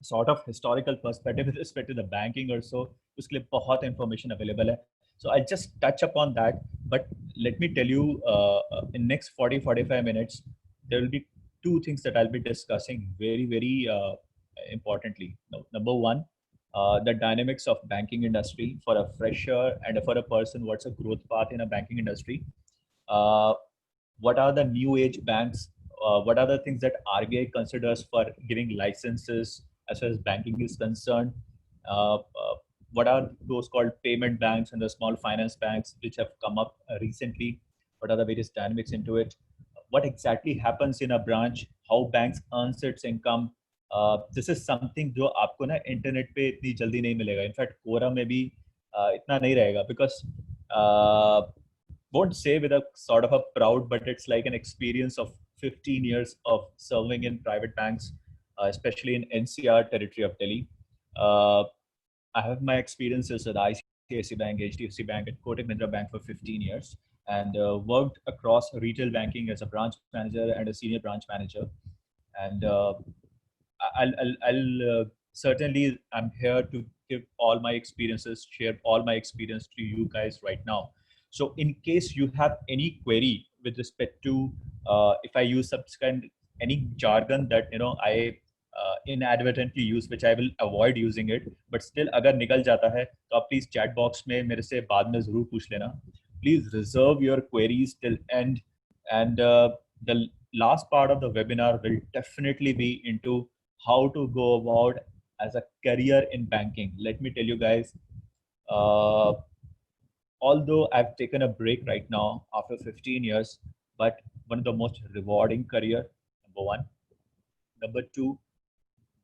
sort of historical perspective with respect to the banking or so, उसके लिए बहुत information available है. So I'll just touch upon that. But let me tell you, in next 40-45 minutes, there will be two things that I'll be discussing very, very importantly. Number one, the dynamics of banking industry for a fresher and for a person. What's a growth path in a banking industry? Uh, what are the new age banks? What are the things that RBI considers for giving licenses as far as banking is concerned? What are those called payment banks and the small finance banks which have come up recently? What are the various dynamics into it? What exactly happens in a branch? How banks earns its income? This is something जो आपको ना internet पे इतनी जल्दी नहीं मिलेगा. In fact कोरा में भी इतना नहीं रहेगा because won't say with a sort of a proud, but it's like an experience of 15 years of serving in private banks, especially in NCR territory of Delhi. Uh, I have my experiences at ICICI Bank, HDFC Bank, and Kotak Mahindra Bank for 15 years, and worked across retail banking as a branch manager and a senior branch manager. And I'll certainly I'm here to give all my experiences, share all my experience to you guys right now. So in case you have any query with respect to if I use some kind any jargon that I inadvertently use, which I will avoid using it, but still अगर निकल जाता है तो आप please chat box में मेरे से बाद में जरूर पूछ लेना. Please reserve your queries till end, and the last part of the webinar will definitely be into how to go about as a career in banking. Let me tell you guys, uh, although I've taken a break right now after 15 years, but one of the most rewarding career, number one. Number two,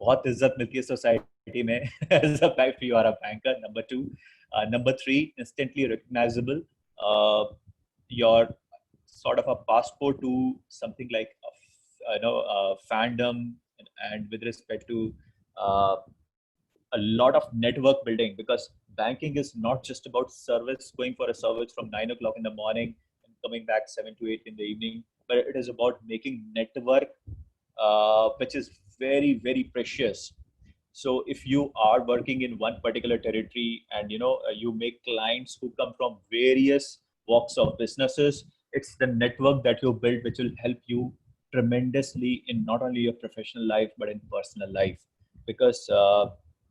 बहुत इज्जत मिलती है society में as a if you are a banker. Number two, number three, instantly recognizable. Your sort of a passport to something like fandom, and with respect to uh, a lot of network building, because banking is not just about service, going for a service from 9 o'clock in the morning and coming back 7 to 8 in the evening, but it is about making network, which is very, very precious. So if you are working in one particular territory and you make clients who come from various walks of businesses, it's the network that you build which will help you tremendously in not only your professional life but in personal life. Because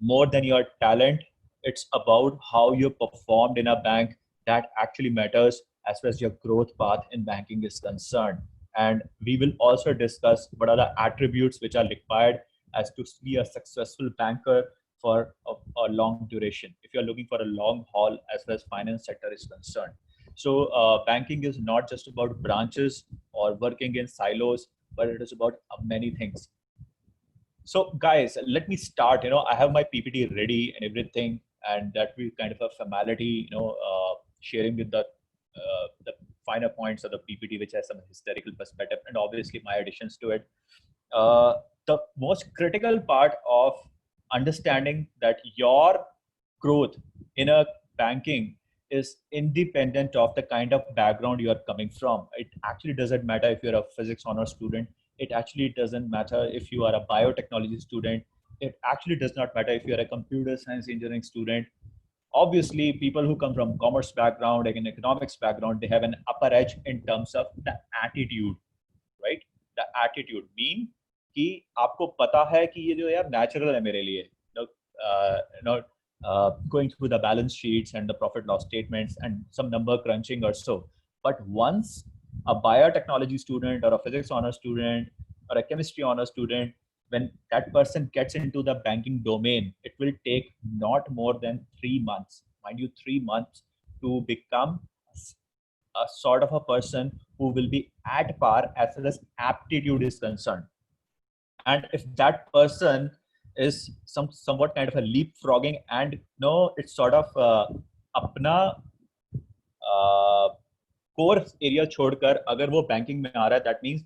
more than your talent, it's about how you performed in a bank that actually matters as far as your growth path in banking is concerned. And we will also discuss what are the attributes which are required as to be a successful banker for a long duration, if you're looking for a long haul as far as finance sector is concerned. So banking is not just about branches or working in silos, but it is about many things. So guys, let me start. I have my PPT ready and everything, and that will kind of a formality, sharing with the finer points of the PPT, which has some historical perspective and obviously my additions to it. The most critical part of understanding that your growth in a banking is independent of the kind of background you are coming from. It actually doesn't matter if you're a physics honor student. It actually doesn't matter if you are a biotechnology student. It actually does not matter if you're a computer science engineering student. Obviously, people who come from commerce background, like an economics background, they have an upper edge in terms of the attitude, right? The attitude mean कि आपको पता है कि ये जो यार natural है मेरे लिए, going through the balance sheets and the profit loss statements and some number crunching or so. But once a biotechnology student or a physics honor student or a chemistry honor student, when that person gets into the banking domain, it will take not more than 3 months, mind you, 3 months to become a sort of a person who will be at par as far as aptitude is concerned. And if that person is somewhat kind of a leapfrogging, and no, it's sort of अपना core area छोड़कर अगर वो banking में आ रहा है, that means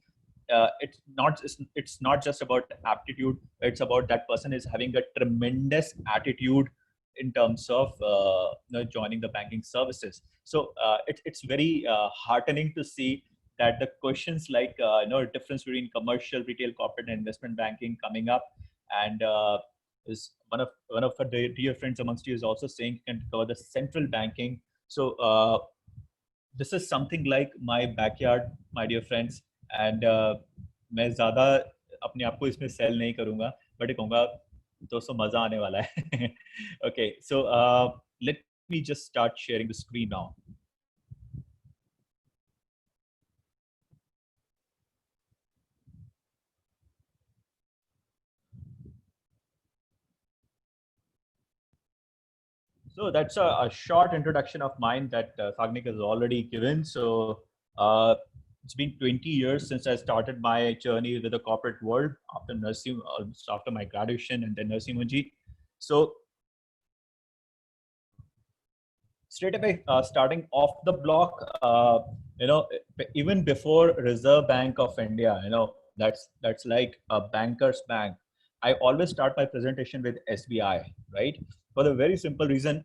it's not just about aptitude. It's about that person is having a tremendous attitude in terms of joining the banking services. So it's very heartening to see that the questions like difference between commercial, retail, corporate, and investment banking coming up, and one of our dear friends amongst you is also saying can cover the central banking. So this is something like my backyard, my dear friends, and मैं ज़्यादा अपने आप को इसमें cell नहीं करूँगा, but ये कहूँगा दोस्तों मज़ा आने वाला है. Okay, so let me just start sharing the screen now. So that's a short introduction of mine that Sagnik has already given. So it's been 20 years since I started my journey with the corporate world after nursing, after my graduation and then nursing Munji. So straight away, starting off the block, even before Reserve Bank of India, that's like a banker's bank. I always start my presentation with SBI, right? For the very simple reason,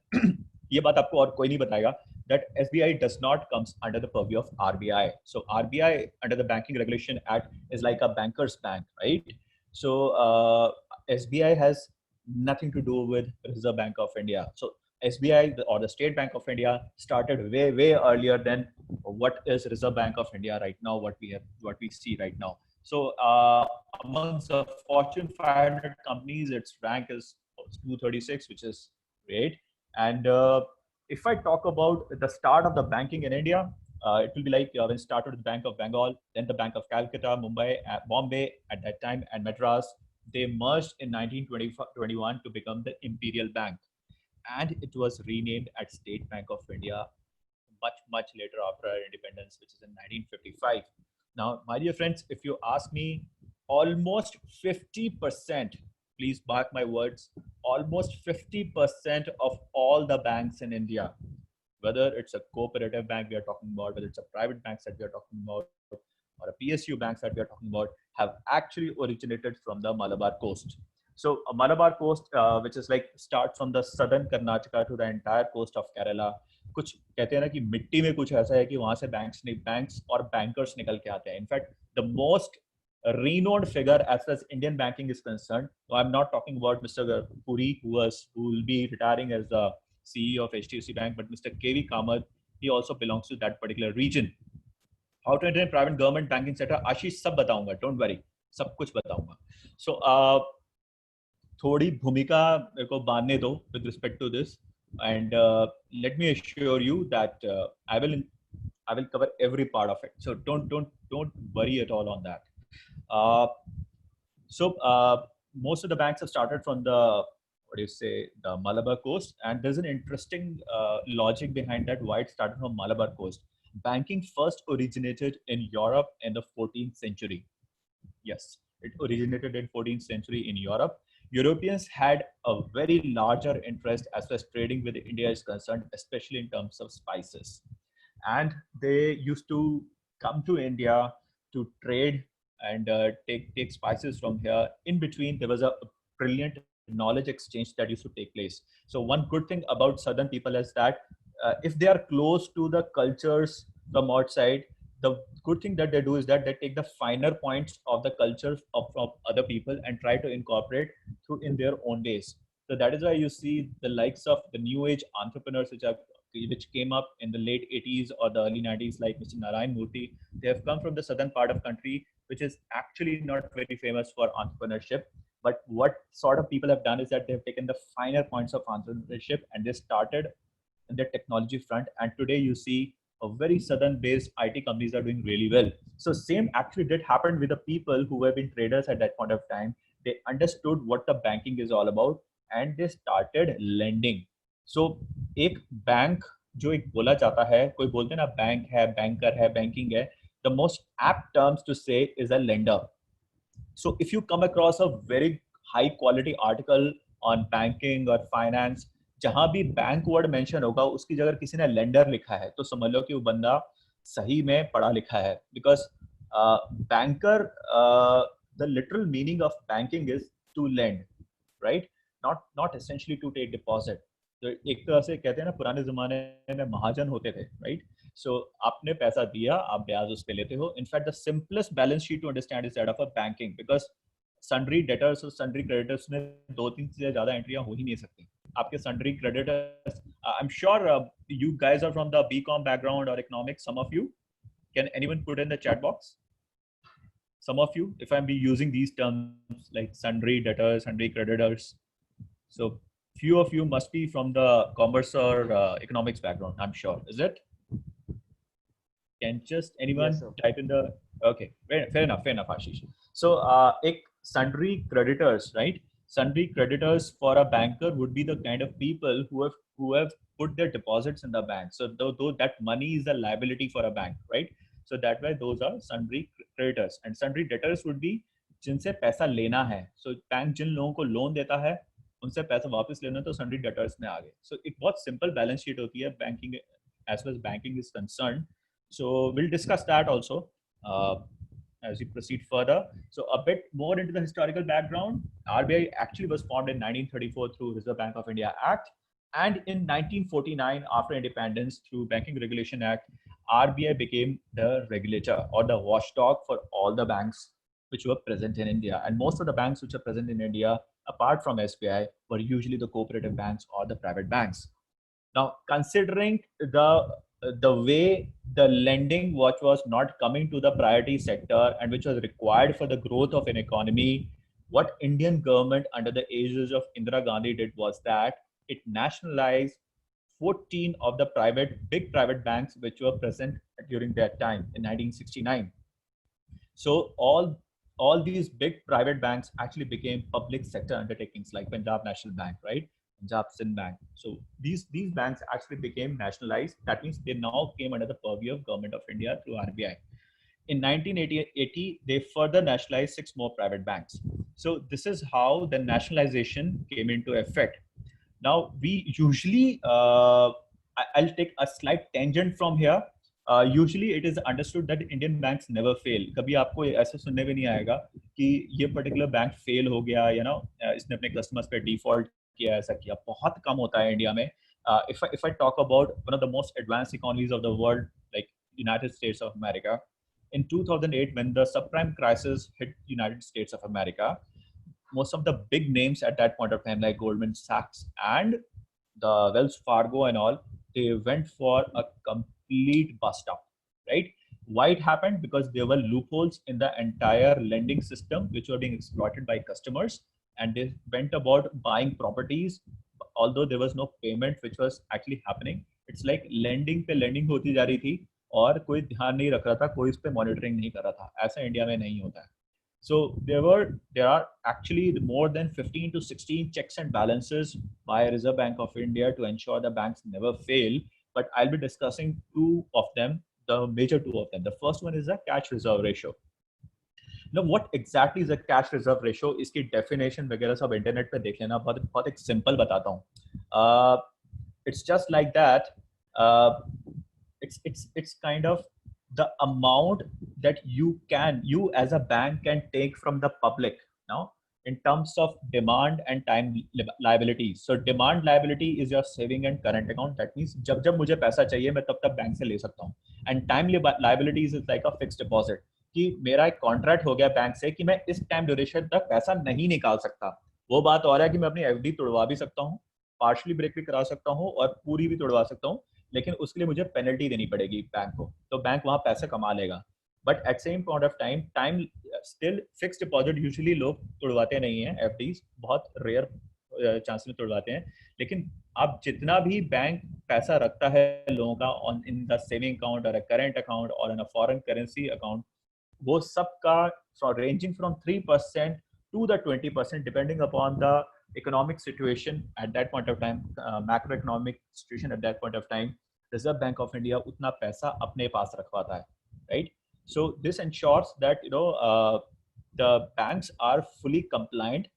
ये बात आपको और कोई नहीं बताएगा, that SBI does not comes under the purview of RBI. So RBI under the Banking Regulation Act is like a banker's bank, right? So SBI has nothing to do with Reserve Bank of India. So SBI or the State Bank of India started way earlier than what is Reserve Bank of India right now, what we see right now. So amongst the Fortune 500 companies, its rank is 236, which is great. And if I talk about the start of the banking in India, it will be like when it started with the Bank of Bengal, then the Bank of Calcutta, Mumbai, Bombay at that time, and Madras. They merged in 1921 to become the Imperial Bank, and it was renamed as State Bank of India much later after our independence, which is in 1955. Now, my dear friends, if you ask me, almost 50%, please mark my words, almost 50% of all the banks in India, whether it's a cooperative bank we are talking about, whether it's a private banks that we are talking about, or a PSU banks that we are talking about, have actually originated from the Malabar coast. So Malabar coast, which is like starts from the southern Karnataka to the entire coast of Kerala. कुछ कहते हैं ना कि मिट्टी में कुछ ऐसा है कि वहां से बैंक्स और बैंकर्स निकल के आते हैं. In fact the most renowned figure as far as Indian banking is concerned. So I'm not talking about Mr. Puri, who will be retiring as the CEO of HDFC Bank, but Mr. KV Kamath, he also belongs to that particular region. How to enter in private government banking sector, Ashish सब बताऊंगा, don't worry, सब कुछ बताऊंगा. So थोड़ी भूमिका मेरे को बांधने दो with respect to this, and let me assure you that I will cover every part of it. So don't worry at all on that. So most of the banks have started from the the Malabar coast, and there's an interesting logic behind that why it started from Malabar coast. Banking first originated in Europe in the 14th century. Yes, it originated in 14th century in Europe. Europeans had a very larger interest as far as trading with India is concerned, especially in terms of spices. And they used to come to India to trade and take spices from here. In between, there was a brilliant knowledge exchange that used to take place. So one good thing about Southern people is that if they are close to the cultures from outside, the good thing that they do is that they take the finer points of the culture of other people and try to incorporate through in their own ways. So that is why you see the likes of the new age entrepreneurs which came up in the late 80s or the early 90s, like Mr. Narayan Murthy. They have come from the southern part of country, which is actually not very famous for entrepreneurship. But what sort of people have done is that they've taken the finer points of entrepreneurship and they started in the technology front. And today you see a very southern based IT companies are doing really well. So same actually did happen with the people who have been traders at that point of time. They understood what the banking is all about and they started lending. So एक bank जो एक बोला जाता है, कोई बोलते हैं ना बैंक है, बैंकर है, बैंकिंग है, the most apt terms to say is a lender. So if you come across a very high quality article on banking or finance, जहां भी बैंक वर्ड मेंशन होगा उसकी जगह किसी ने लेंडर लिखा है तो समझ लो कि वो बंदा सही में पढ़ा लिखा है. Because banker, the literal meaning of banking is to lend, right, not essentially to take deposit. तो एक तरह से कहते हैं ना पुराने जमाने में महाजन होते थे, राइट. So आपने पैसा दिया, आप ब्याज उस पे लेते हो. In fact, the simplest balance sheet to understand is that of a banking, because sundry debtors और सन्ड्री क्रेडिटर्स में 2-3 से ज़्यादा एंट्रियां हो ही नहीं सकती. आपके sundry creditors, I am sure you guys are from the BCom background or economics, some of you. Can anyone put in the chat box? Some of you, if I'm be using these terms like sundry debtors, sundry creditors. So few of you must be from the commerce or economics background, I'm sure. Is it? Can just anyone type in the, okay, fair enough, Ashish. So ek sundry creditors, right? Sundry creditors for a banker would be the kind of people who have put their deposits in the bank. So though that money is a liability for a bank, right? So that way those are sundry creditors. And sundry debtors would be जिनसे पैसा लेना है. So bank जिन लोगों को loan देता है उनसे पैसा वापस लेना, तो sundry debtors में आ गए. So एक बहुत simple balance sheet होती है banking, as far as banking is concerned. So we'll discuss that also as we proceed further. So a bit more into the historical background. RBI actually was formed in 1934 through Reserve Bank of India Act, and in 1949, after independence, through Banking Regulation Act, RBI became the regulator or the watchdog for all the banks which were present in India. And most of the banks which are present in India, apart from SBI, were usually the cooperative banks or the private banks. Now, considering the way the lending which was not coming to the priority sector and which was required for the growth of an economy, what Indian government under the aegis of Indira Gandhi did was that it nationalized 14 of the big private banks which were present during that time in 1969. So all these big private banks actually became public sector undertakings, like Punjab National Bank, right? Punjab Sind Bank. So these banks actually became nationalized. That means they now came under the purview of Government of India through RBI. In 1980, they further nationalized 6 more private banks. So this is how the nationalization came into effect. Now we usually, I'll take a slight tangent from here. Usually it is understood that Indian banks never fail. कभी आपको ऐसे सुनने में नहीं आएगा कि ये particular bank fail हो गया, you know, इसने अपने customers पे default किया, ऐसा किया. बहुत कम होता है इंडिया में. If I talk about one of the most advanced economies of the world, like United States of America, in 2008, when the subprime crisis hit United States of America, most of the big names at that point of time, like Goldman Sachs and the Wells Fargo and all, they went for a complete bust up, right? Why it happened? Because there were loopholes in the entire lending system which were being exploited by customers, and they went about buying properties although there was no payment which was actually happening. It's like lending पे lending होती जा रही थी और कोई ध्यान नहीं रख रहा था, कोई इस पे मॉनिटरिंग नहीं कर रहा था. ऐसा इंडिया में नहीं होता है. So there are actually more than 15 to 16 checks and balances by Reserve Bank of India to ensure the banks never fail. But I'll be discussing 2 of them, the major 2 of them. The first one is the cash reserve ratio. Now, what exactly is a cash reserve ratio? इसकी definition वगैरह सब internet पे देख लेना. बहुत एक simple बताता हूँ. It's just like that. It's kind of the amount that you as a bank can take from the public now in terms of demand and time liabilities. So demand liability is your saving and current account. That means जब मुझे पैसा चाहिए मैं तब bank से ले सकता हूँ. And time liabilities is like a fixed deposit, कि मेरा एक कॉन्ट्रैक्ट हो गया बैंक से कि मैं इस टाइम ड्यूरेशन तक पैसा नहीं निकाल सकता. वो बात और है कि मैं अपनी एफडी तोड़वा भी सकता हूँ, पार्शली ब्रेक भी करा सकता हूँ और पूरी भी तोड़वा सकता हूँ, लेकिन उसके लिए मुझे पेनल्टी देनी पड़ेगी बैंक को. तो बैंक वहां पैसे कमा लेगा. But at same point of time still fixed deposit usually लोग तोड़वाते नहीं है. एफडीज बहुत रेयर चांस में तोड़वाते हैं. लेकिन आप जितना भी बैंक पैसा रखता है लोगों का on in the saving account और अ करेंट अकाउंट और इन अ फॉरेन करेंसी अकाउंट, वो सबका ranging from 3% to the 20%, depending upon the economic situation at that point of time, macroeconomic situation at that point of time, Reserve Bank of India उतना पैसा अपने पास रखवाता है, right? So this ensures that the banks are fully compliant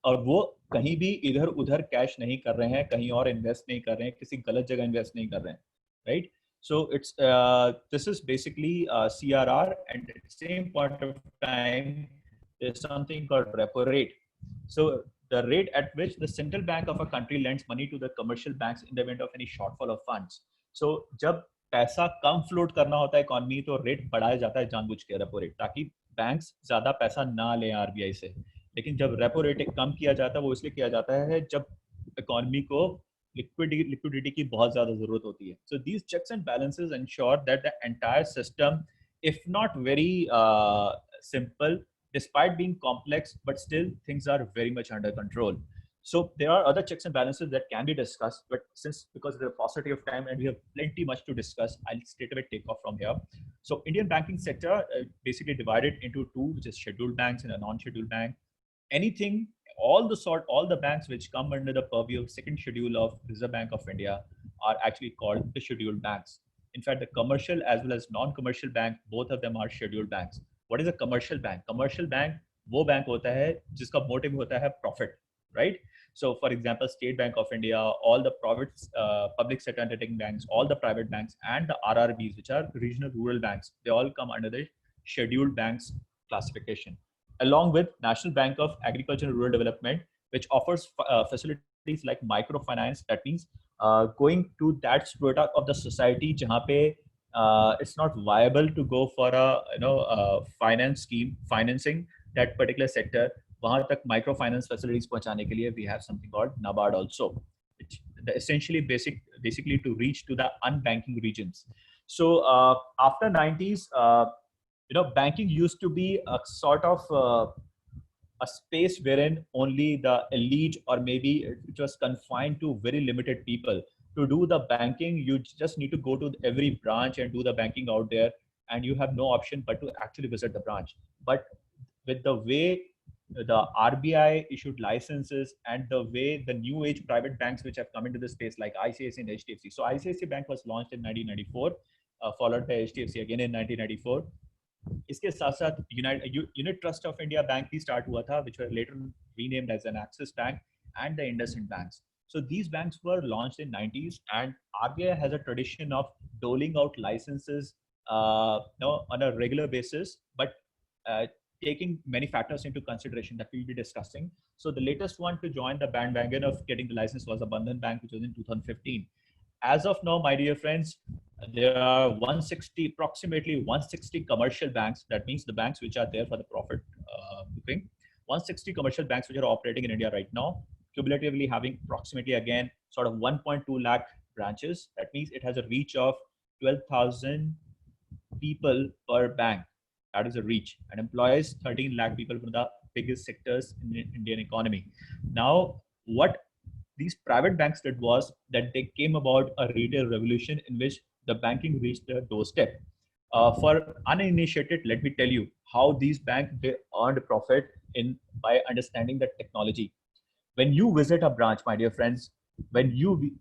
और वो कहीं भी इधर उधर कैश नहीं कर रहे हैं, कहीं और इन्वेस्ट नहीं कर रहे हैं, किसी गलत जगह इन्वेस्ट नहीं कर रहे हैं, right? So it's this is basically CRR, and at the same point of time there's something called repo rate. So the rate at which the central bank of a country lends money to the commercial banks in the event of any shortfall of funds. So जब पैसा कम float करना होता है economy तो rate बढ़ाया जाता है जानबूझ के, रेपो रेट, ताकि बैंक्स ज़्यादा पैसा ना लें आरबीआई से, लेकिन जब रेपो रेट कम किया जाता है वो इसलिए किया जाता है जब इकोनॉमी को लिक्विडिटी की बहुत ज़्यादा ज़रूरत होती है. So these checks and balances ensure that the entire system, if not very simple, despite being complex, but still things are very much under control. So there are other checks and balances that can be discussed, but because of the paucity of time and we have plenty much to discuss, I'll straight away take off from here. So Indian banking sector basically divided into two, which is scheduled banks and a non-scheduled bank. Anything, all the banks which come under the purview of second schedule of Reserve Bank of India are actually called the scheduled banks. In fact, the commercial as well as non-commercial bank, both of them are scheduled banks. What is a commercial bank? Commercial bank वो bank होता है जिसका motive होता है profit, right? So, for example, State Bank of India, all the public sector undertaking banks, all the private banks, and the RRBs, which are regional rural banks, they all come under the scheduled banks classification, along with National Bank of Agriculture and Rural Development, which offers facilities like microfinance. That means going to that strata of the society jahan pe it's not viable to go for a finance scheme financing that particular sector. वहाँ तक microfinance facilities पहुँचाने के लिए we have something called NABARD also, which essentially basically to reach to the unbanking regions. So after 90s, banking used to be a sort of a space wherein only the elite or maybe it was confined to very limited people. To do the banking, you just need to go to every branch and do the banking out there, and you have no option but to actually visit the branch. But with the way the RBI issued licenses and the way the new age private banks which have come into the space like ICICI and HDFC. So ICICI Bank was launched in 1994, followed by HDFC again in 1994. इसके साथ साथ unit trust of India bank भी start हुआ था, which were later renamed as an Axis Bank, and the IndusInd banks. So these banks were launched in 90s, and RBI has a tradition of doling out licenses on a regular basis, but taking many factors into consideration that we'll be discussing. So the latest one to join the bandwagon of getting the license was the Bandhan Bank, which was in 2015. As of now, my dear friends, there are approximately 160 commercial banks. That means the banks which are there for the profit booking. 160 commercial banks which are operating in India right now, cumulatively having approximately again sort of 1.2 lakh branches. That means it has a reach of 12,000 people per bank. That is a reach, and employs 13 lakh people from the biggest sectors in the Indian economy. Now, what these private banks did was that they came about a retail revolution in which the banking reached their doorstep. For uninitiated, let me tell you how these banks they earned profit in by understanding the technology. When you visit a branch, my dear friends, when you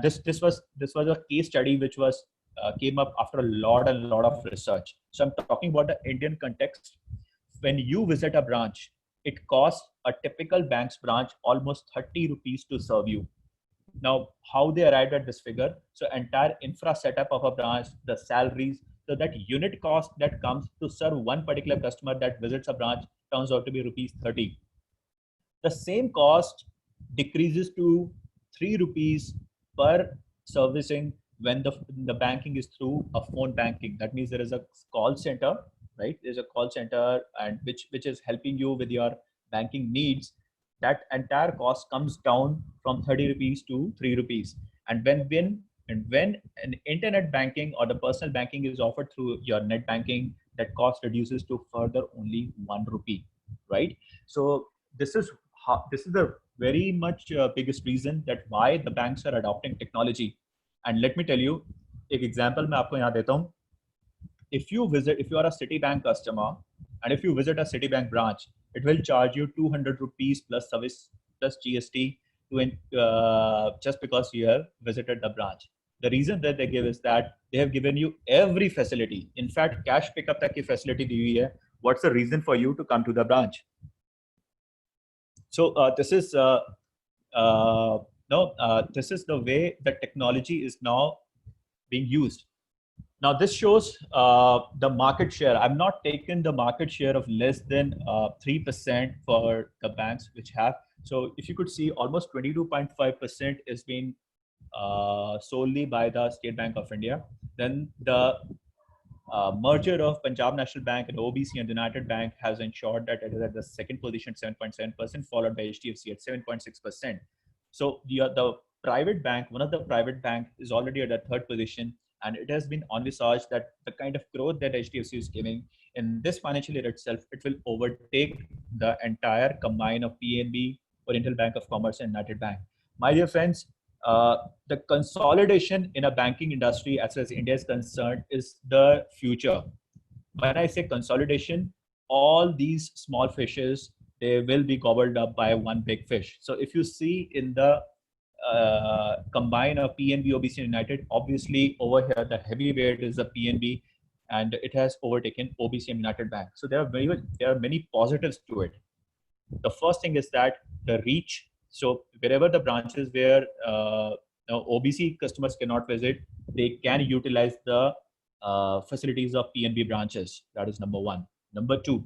this was a case study which was came up after a lot of research. So I'm talking about the Indian context. When you visit a branch, it costs a typical bank's branch almost 30 rupees to serve you. Now, how they arrived at this figure? So entire infra setup of a branch, the salaries, so that unit cost that comes to serve one particular customer that visits a branch turns out to be rupees 30. The same cost decreases to 3 rupees per servicing when the banking is through a phone banking. That means there is a call center, right? There's a call center and which is helping you with your banking needs. That entire cost comes down from 30 rupees to 3 rupees. And when an internet banking or the personal banking is offered through your net banking, that cost reduces to further only 1 rupee, right? So this is the very much biggest reason that why the banks are adopting technology. And let me tell you, एक example मैं आपको यहाँ देता हूँ. If you are a Citibank customer, and if you visit a Citibank branch, it will charge you 200 rupees plus service plus GST just because you have visited the branch. The reason that they give is that they have given you every facility. In fact, cash pickup तक की facility दी हुई है. What's the reason for you to come to the branch? So this is this is the way the technology is now being used. Now this shows the market share. I've not taken the market share of less than 3% for the banks which have. So if you could see, almost 22.5% is being solely by the State Bank of India. Then the merger of Punjab National Bank and OBC and United Bank has ensured that it is at the second position at 7.7%, followed by HDFC at 7.6%. So the private bank, one of the private bank, is already at the third position, and it has been envisaged that the kind of growth that HDFC is giving in this financial year itself, it will overtake the entire combine of PNB, Oriental Bank of Commerce, and United Bank. My dear friends, the consolidation in a banking industry, as far as India is concerned, is the future. When I say consolidation, all these small fishes, they will be gobbled up by one big fish. So if you see in the combine of PNB, OBC, and United, obviously over here the heavyweight is the PNB, and it has overtaken OBC and United Bank. So there are many positives to it. The first thing is that the reach. So wherever the branches where OBC customers cannot visit, they can utilize the facilities of PNB branches. That is number one. Number two,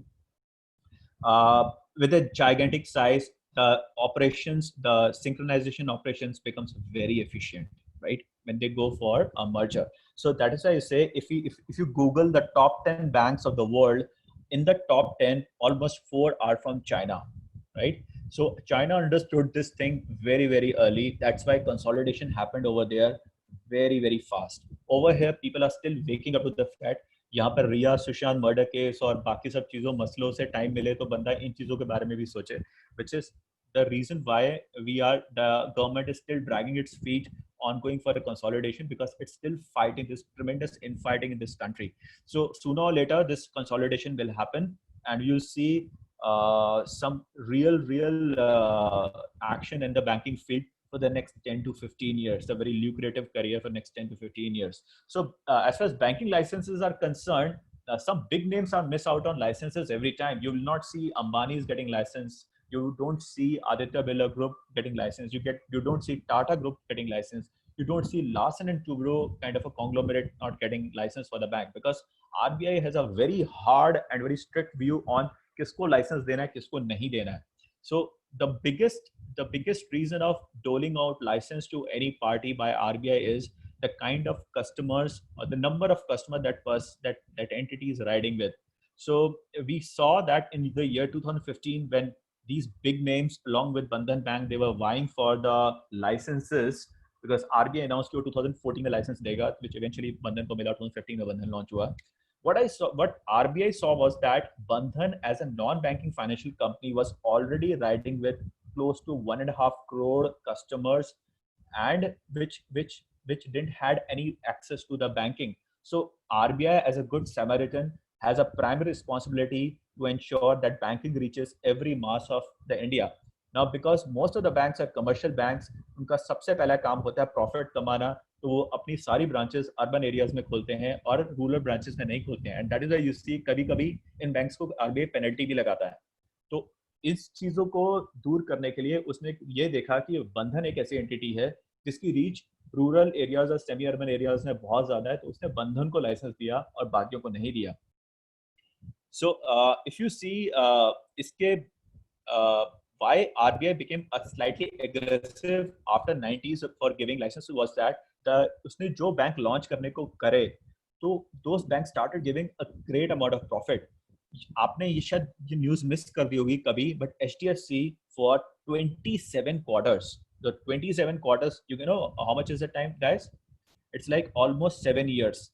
with a gigantic size, the operations, the synchronization operations becomes very efficient, right? When they go for a merger. So that is why I say, if you Google the top 10 banks of the world, in the top 10, almost 4 are from China, right? So China understood this thing very, very early. That's why consolidation happened over there very, very fast. Over here, people are still waking up to the fact, यहाँ पर रिया Sushant murder case और बाकी सब चीजों मसलों से time मिले तो बंदा इन चीजों के बारे में भी सोचे, which is the reason why the government is still dragging its feet on going for a consolidation, because it's still fighting this tremendous infighting in this country. So sooner or later, this consolidation will happen, and you'll see some real action in the banking field for the next 10 to 15 years, a very lucrative career for next 10 to 15 years. So as far as banking licenses are concerned, some big names are miss out on licenses every time. You will not see Ambani's getting licensed. You don't see Aditya Birla Group getting licensed. You don't see Tata Group getting licensed. You don't see Larsen and Toubro kind of a conglomerate not getting licensed for the bank, because RBI has a very hard and very strict view on किसको license देना है, किसको नहीं देना है. So the biggest reason of doling out license to any party by RBI is the kind of customers or the number of customers that entity is riding with. So we saw that in the year 2015, when these big names along with Bandhan Bank, they were vying for the licenses, because RBI announced कि 2014 में license देगा, which eventually Bandhan को मिला, 2015 में Bandhan launch हुआ. What RBI saw was that Bandhan as a non-banking financial company was already riding with close to 1.5 crore customers, and which didn't had any access to the banking. So RBI as a good Samaritan has a primary responsibility to ensure that banking reaches every mass of the India. Now, because most of the banks are commercial banks, उनका सबसे पहला काम होता है profit कमाना, तो वो अपनी सारी ब्रांचेस अर्बन एरियाज में खोलते हैं और रूरल ब्रांचेस में नहीं खोलते हैं. And that is why you see कभी कभी इन बैंक्स को आरबीआई पेनल्टी भी लगाता है. तो इस चीजों को दूर करने के लिए उसने ये देखा कि बंधन एक ऐसी एंटिटी है जिसकी रीच रूरल एरियाज और सेमी अर्बन एरियाज में बहुत ज्यादा है, तो उसने बंधन को लाइसेंस दिया और बाकियों को नहीं दिया. सो इफ यू सी इसके why RBI became a slightly aggressive after 90s for giving licenses was that उसने जो बैंक लॉन्च करने को करे तो those banks started giving a great amount of profit. आपने ये शायद ये न्यूज़ मिस कर दी होगी कभी, but HDFC for 27 quarters, the 27 quarters, you know how much is the time, guys? It's like almost 7 years.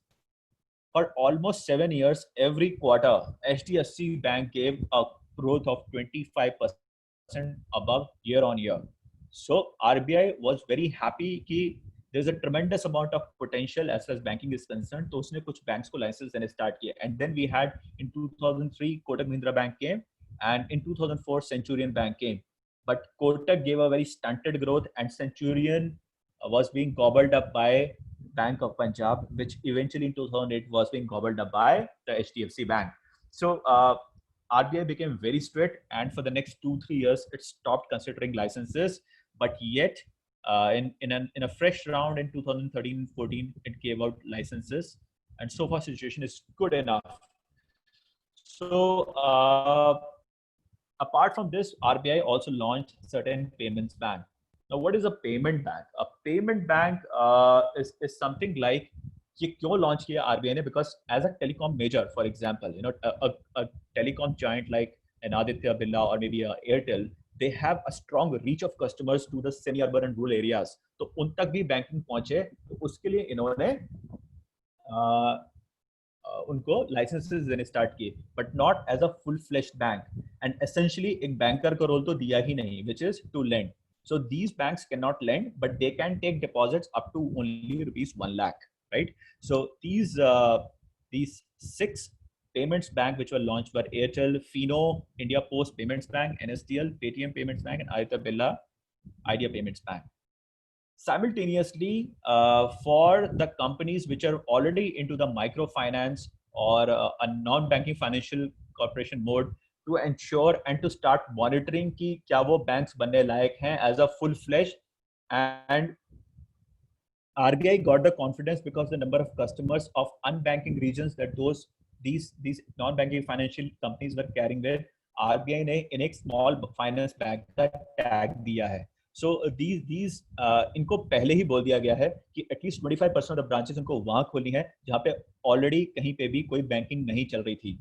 For almost 7 years, every quarter, HDFC Bank gave a growth of 25% above year on year. So RBI was very happy कि there's a tremendous amount of potential as far as banking is concerned. तो उसने कुछ banks को license देने start किए. And then we had in 2003 Kotak Mahindra Bank came, and in 2004 Centurion Bank came. But Kotak gave a very stunted growth, and Centurion was being gobbled up by Bank of Punjab, which eventually in 2008 was being gobbled up by the HDFC Bank. So RBI became very strict, and for the next 2-3 years, it stopped considering licenses. But yet, in a fresh round in 2013-14, it gave out licenses, and so far situation is good enough. So apart from this, RBI also launched certain payments bank. Now, what is a payment bank? A payment bank is something like ये क्यों launch किया RBI ने? Because as a telecom major, for example, you know, a telecom giant like an Aditya Birla or maybe a Airtel, they have a strong reach of customers to the semi-urban and rural areas. तो उन तक भी banking पहुंचे, तो उसके लिए इन्होंने उनको लाइसेंसेस देने स्टार्ट किए, but not as a full fleshed bank. And essentially एक बैंकर का रोल तो दिया ही नहीं, which is to lend. So these banks cannot lend, but they can take deposits up to only rupees 1 lakh, right? So these 6 payments bank which were launched were Airtel, Fino, India Post Payments Bank, NSDL, Paytm Payments Bank, and Aditya Birla Idea Payments Bank. Simultaneously, for the companies which are already into the microfinance or a non-banking financial corporation mode, to ensure and to start monitoring कि क्या वो banks बनने लायक हैं as a full-fledged. And RBI got the confidence because the number of customers of unbanking regions that these non-banking financial companies were carrying, where RBI ने in एक small finance bank का tag दिया है. So these इनको पहले ही बोल दिया गया है कि at least 25% of the branches उनको वहाँ खोलनी है जहाँ पे already कहीं पे भी कोई banking नहीं चल रही थी.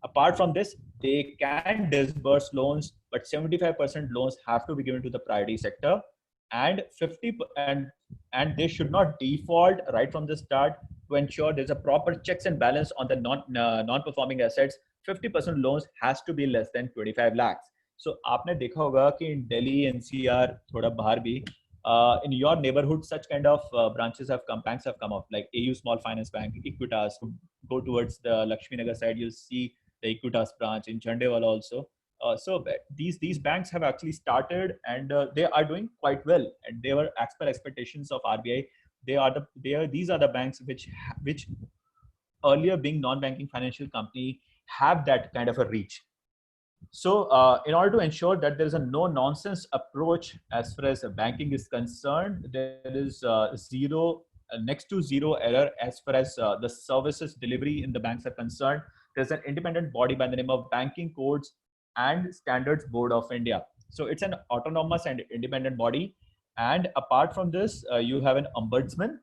Apart from this, they can disburse loans, but 75% loans have to be given to the priority sector, and 50 and they should not default right from the start. To ensure there's a proper checks and balance on the non-performing assets, 50% loans has to be less than 25 lakhs. So आपने देखा होगा कि in Delhi, NCR, थोड़ा बाहर भी, in your neighborhood such kind of branches have come, banks have come up, like AU Small Finance Bank, Equitas. Go towards the Lakshmi Nagar side, you'll see the Equitas branch in Jhandewala also. So these banks have actually started, and they are doing quite well, and they were as per expectations of RBI. These are the banks which earlier being non-banking financial company have that kind of a reach. So in order to ensure that there is a no nonsense approach as far as banking is concerned, there is next to zero error as far as the services delivery in the banks are concerned. There's an independent body by the name of Banking Codes and Standards Board of India. So it's an autonomous and independent body. And apart from this, you have an ombudsman.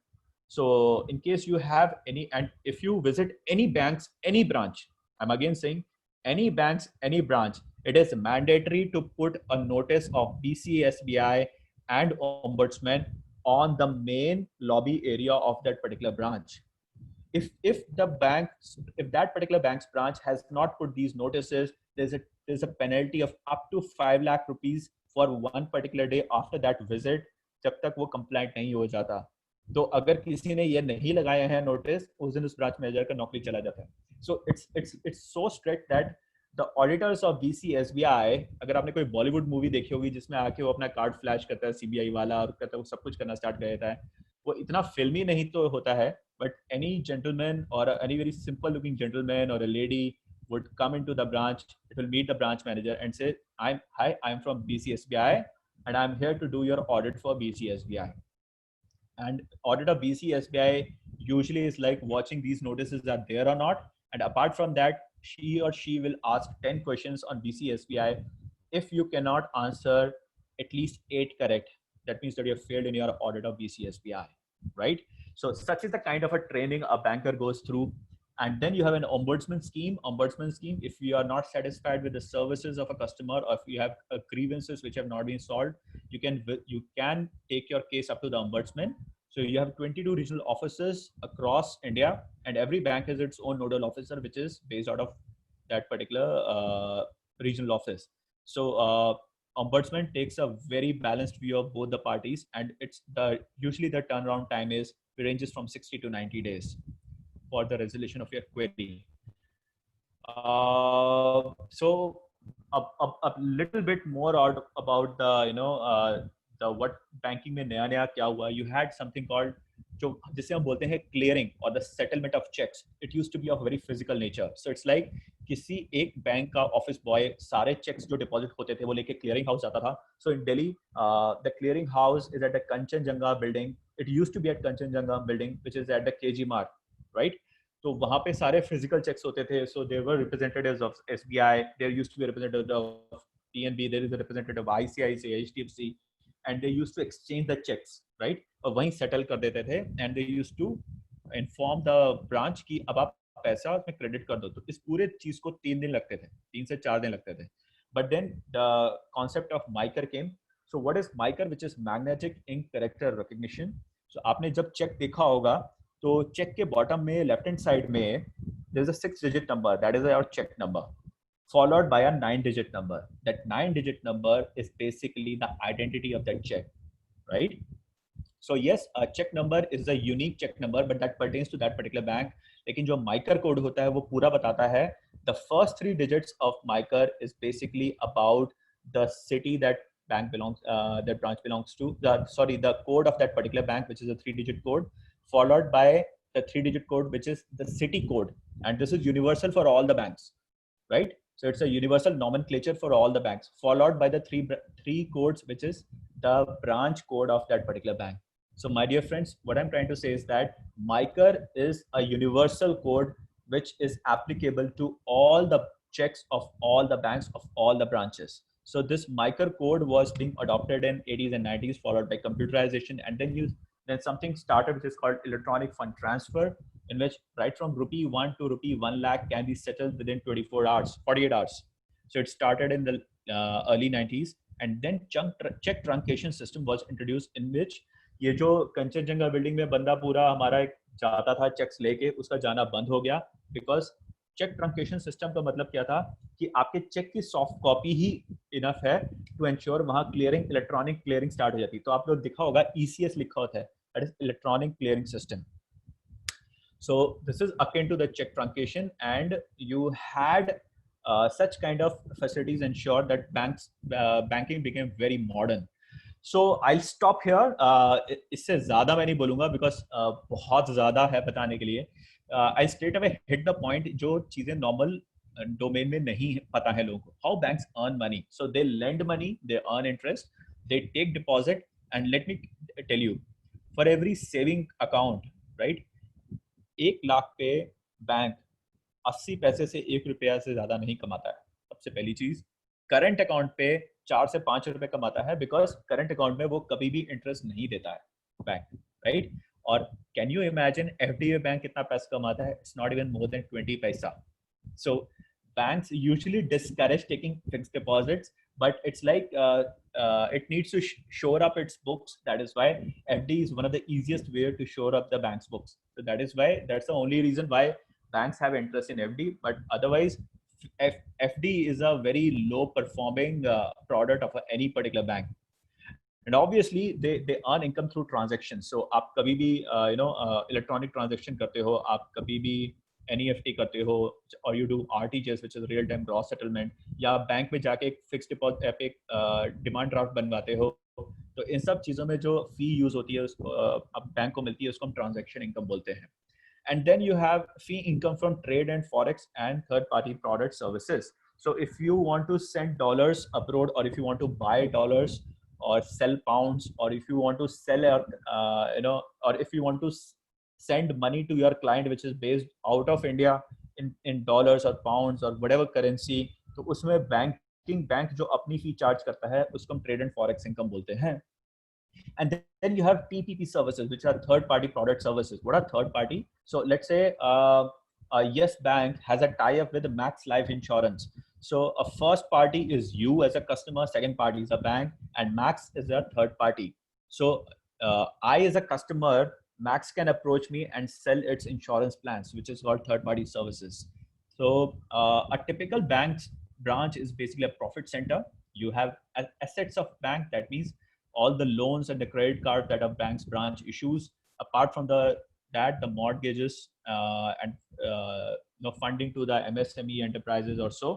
So in case you have any, and if you visit any banks, any branch, I'm again saying any banks, any branch, it is mandatory to put a notice of BCSBI and ombudsman on the main lobby area of that particular branch. If that particular bank's branch has not put these notices, there's a penalty of up to 5 lakh rupees for one particular day after that visit, जब तक वो compliant नहीं हो जाता. तो अगर किसी ने ये नहीं लगाया है नोटिस, उस दिन उस ब्रांच मैनेजर का नौकरी चला जाता है. So it's so strict that the auditors of BCSBI, अगर आपने कोई बॉलीवुड मूवी देखी होगी जिसमें आके वो अपना कार्ड फ्लैश करता है सीबीआई वाला और कहता है वो सब कुछ करना स्टार्ट कर देता है, वो इतना फिल्मी नहीं तो होता है, but any gentleman or any very simple looking gentleman or a lady would come into the branch, it will meet the branch manager and say, I'm from BCSBI and I'm here to do your audit for BCSBI. And audit of BCSBI usually is like watching these notices are there or not. And apart from that, he or she will ask 10 questions on BCSBI. If you cannot answer at least 8 correct, that means that you have failed in your audit of BCSBI, right? So such is the kind of a training a banker goes through. And then you have an ombudsman scheme. If you are not satisfied with the services of a customer, or if you have grievances which have not been solved, you can take your case up to the ombudsman. So you have 22 regional offices across India, and every bank has its own nodal officer, which is based out of that particular regional office. So ombudsman takes a very balanced view of both the parties, and usually the turnaround time ranges from 60 to 90 days for the resolution of your query. So a little bit more about the what banking में नया क्या हुआ. You had something called जो जिसे हम बोलते हैं clearing or the settlement of checks. It used to be of very physical nature. So it's like किसी एक बैंक का ऑफिस बॉय सारे चेक्स जो डिपॉजिट होते थे वो लेके क्लियरिंग हाउस जाता था. So in Delhi, the clearing house is at the Kanchenjunga building. It used to be at Kanchenjunga building, which is at the KG Mark, right? तो वहाँ पे सारे physical checks होते थे. So there were representatives of SBI. There used to be a representative of PNB. There is a representative of ICICI, HDFC, and they used to exchange the checks, right? और वहीं settle कर देते थे, and they used to inform the branch कि अब आप पैसा उसमें क्रेडिट कर दो। तो इस पूरे चीज को 3 दिन लगते थे, 3 से 4 दिन लगते थे। But then the concept of MICR came. So what is MICR, which is magnetic ink character recognition. So आपने जब चेक देखा होगा तो चेक के बॉटम में लेफ्ट हैंड साइड में there is a 6 digit number, that is your check number, followed by a 9 digit number. That 9 digit number is basically the identity of that check, right? So yes, a check number is a unique check number, but that pertains to that particular bank. लेकिन जो माइकर code होता है वो पूरा बताता है, the first 3 digits of miker is basically about the city that bank belongs, that branch belongs to, the code of that particular bank, which is a 3 digit code, followed by the 3 digit code which is the city code, and this is universal for all the banks, right? So it's a universal nomenclature for all the banks, followed by the three codes, which is the branch code of that particular bank. So my dear friends, what I'm trying to say is that MICR is a universal code which is applicable to all the checks of all the banks of all the branches. So this MICR code was being adopted in 80s and 90s, followed by computerization, and then something started which is called electronic fund transfer, in which right from rupee 1 to rupee 1 lakh can be settled within 24 hours, 48 hours. So it started in the early 90s, and then check truncation system was introduced, in which ये जो Kanchenjunga building में बंदा पूरा हमारा एक जाता था checks लेके, उसका जाना बंद हो गया, बिकॉज चेक ट्रंकेशन सिस्टम का मतलब क्या था कि आपके चेक की सॉफ्ट कॉपी ही इनफ है टू एंश्योर वहां क्लियरिंग, इलेक्ट्रॉनिक क्लियरिंग स्टार्ट हो जाती। तो आप लोग दिखा होगा ECS लिखा होता है, that is electronic clearing system. So this is akin to the check truncation, and you had such kind of facilities ensure that banking became very modern. So I'll stop here. इससे ज़्यादा मैं नहीं बोलूँगा because बहुत ज़्यादा है बताने के लिए। I'll straight away hit the point जो चीज़ें normal domain में नहीं पता है लोगों को। How banks earn money? So they lend money, they earn interest, they take deposit, and let me tell you, for every saving account, right? 1 lakh पे bank 80 पैसे से 1 रुपया से ज्यादा नहीं कमाता है। सबसे पहली चीज, करंट अकाउंट पे 4 से 5 रुपए कमाता है, बिकॉज करंट अकाउंट में वो कभी भी इंटरेस्ट नहीं देता है बैंक, राइट? और can you imagine FD bank कितना पैसा कमाता है? It's not even more than 20 पैसा। सो banks usually discourage taking fixed deposits, but it's like it needs to shore up its books. That is why FD is one of the easiest way to shore up the bank's books. So that is why, that's the only reason why banks have interest in FD. But otherwise, FD is a very low performing product of any particular bank. And obviously they earn income through transactions. So आप कभी भी electronic transaction करते हो, आप कभी भी NEFT करते हो, और you do RTGS, which is real time gross settlement, या बैंक में जाके एक फिक्स डिपॉजिट एक डिमांड ड्राफ्ट बनवाते हो, तो इन सब चीज़ों में जो फी यूज होती है उसको अब बैंक को मिलती है, उसको हम ट्रांजैक्शन इनकम बोलते हैं। And then you have fee income from trade and forex and third party product services. So if you want to send dollars abroad, or if you want to buy dollars or sell pounds, or if you want to sell or if you want to send money to your client which is based out of India in dollars or pounds or whatever currency, तो उसमें bank जो अपनी fee charge करता है उसको हम trade and forex income बोलते हैं। And then you have TPP services, which are third-party product services. What are third-party? So let's say a Yes Bank has a tie-up with Max Life Insurance. So a first party is you as a customer, second party is a bank, and Max is a third party. So I as a customer, Max can approach me and sell its insurance plans, which is called third-party services. So a typical bank's branch is basically a profit center. You have assets of bank, that means all the loans and the credit card that a bank's branch issues. Apart from that, the mortgages and funding to the MSME enterprises or so.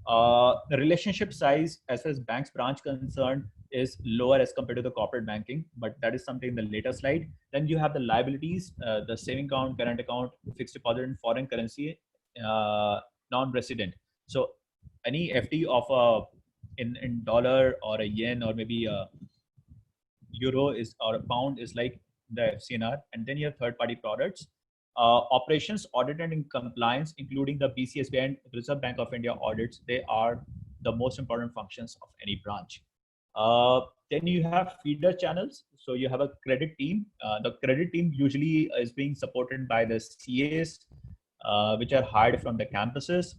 The relationship size as far as bank's branch concerned is lower as compared to the corporate banking, but that is something in the later slide. Then you have the liabilities, the saving account, current account, fixed deposit in foreign currency, non-resident. So any FD of in dollar or a yen or maybe a euro is or a pound is like the FCNR. And then you have third-party products, operations, audit and compliance, including the BCSB and Reserve Bank of India audits. They are the most important functions of any branch. Then you have feeder channels. So you have a credit team. The credit team usually is being supported by the CAs, which are hired from the campuses.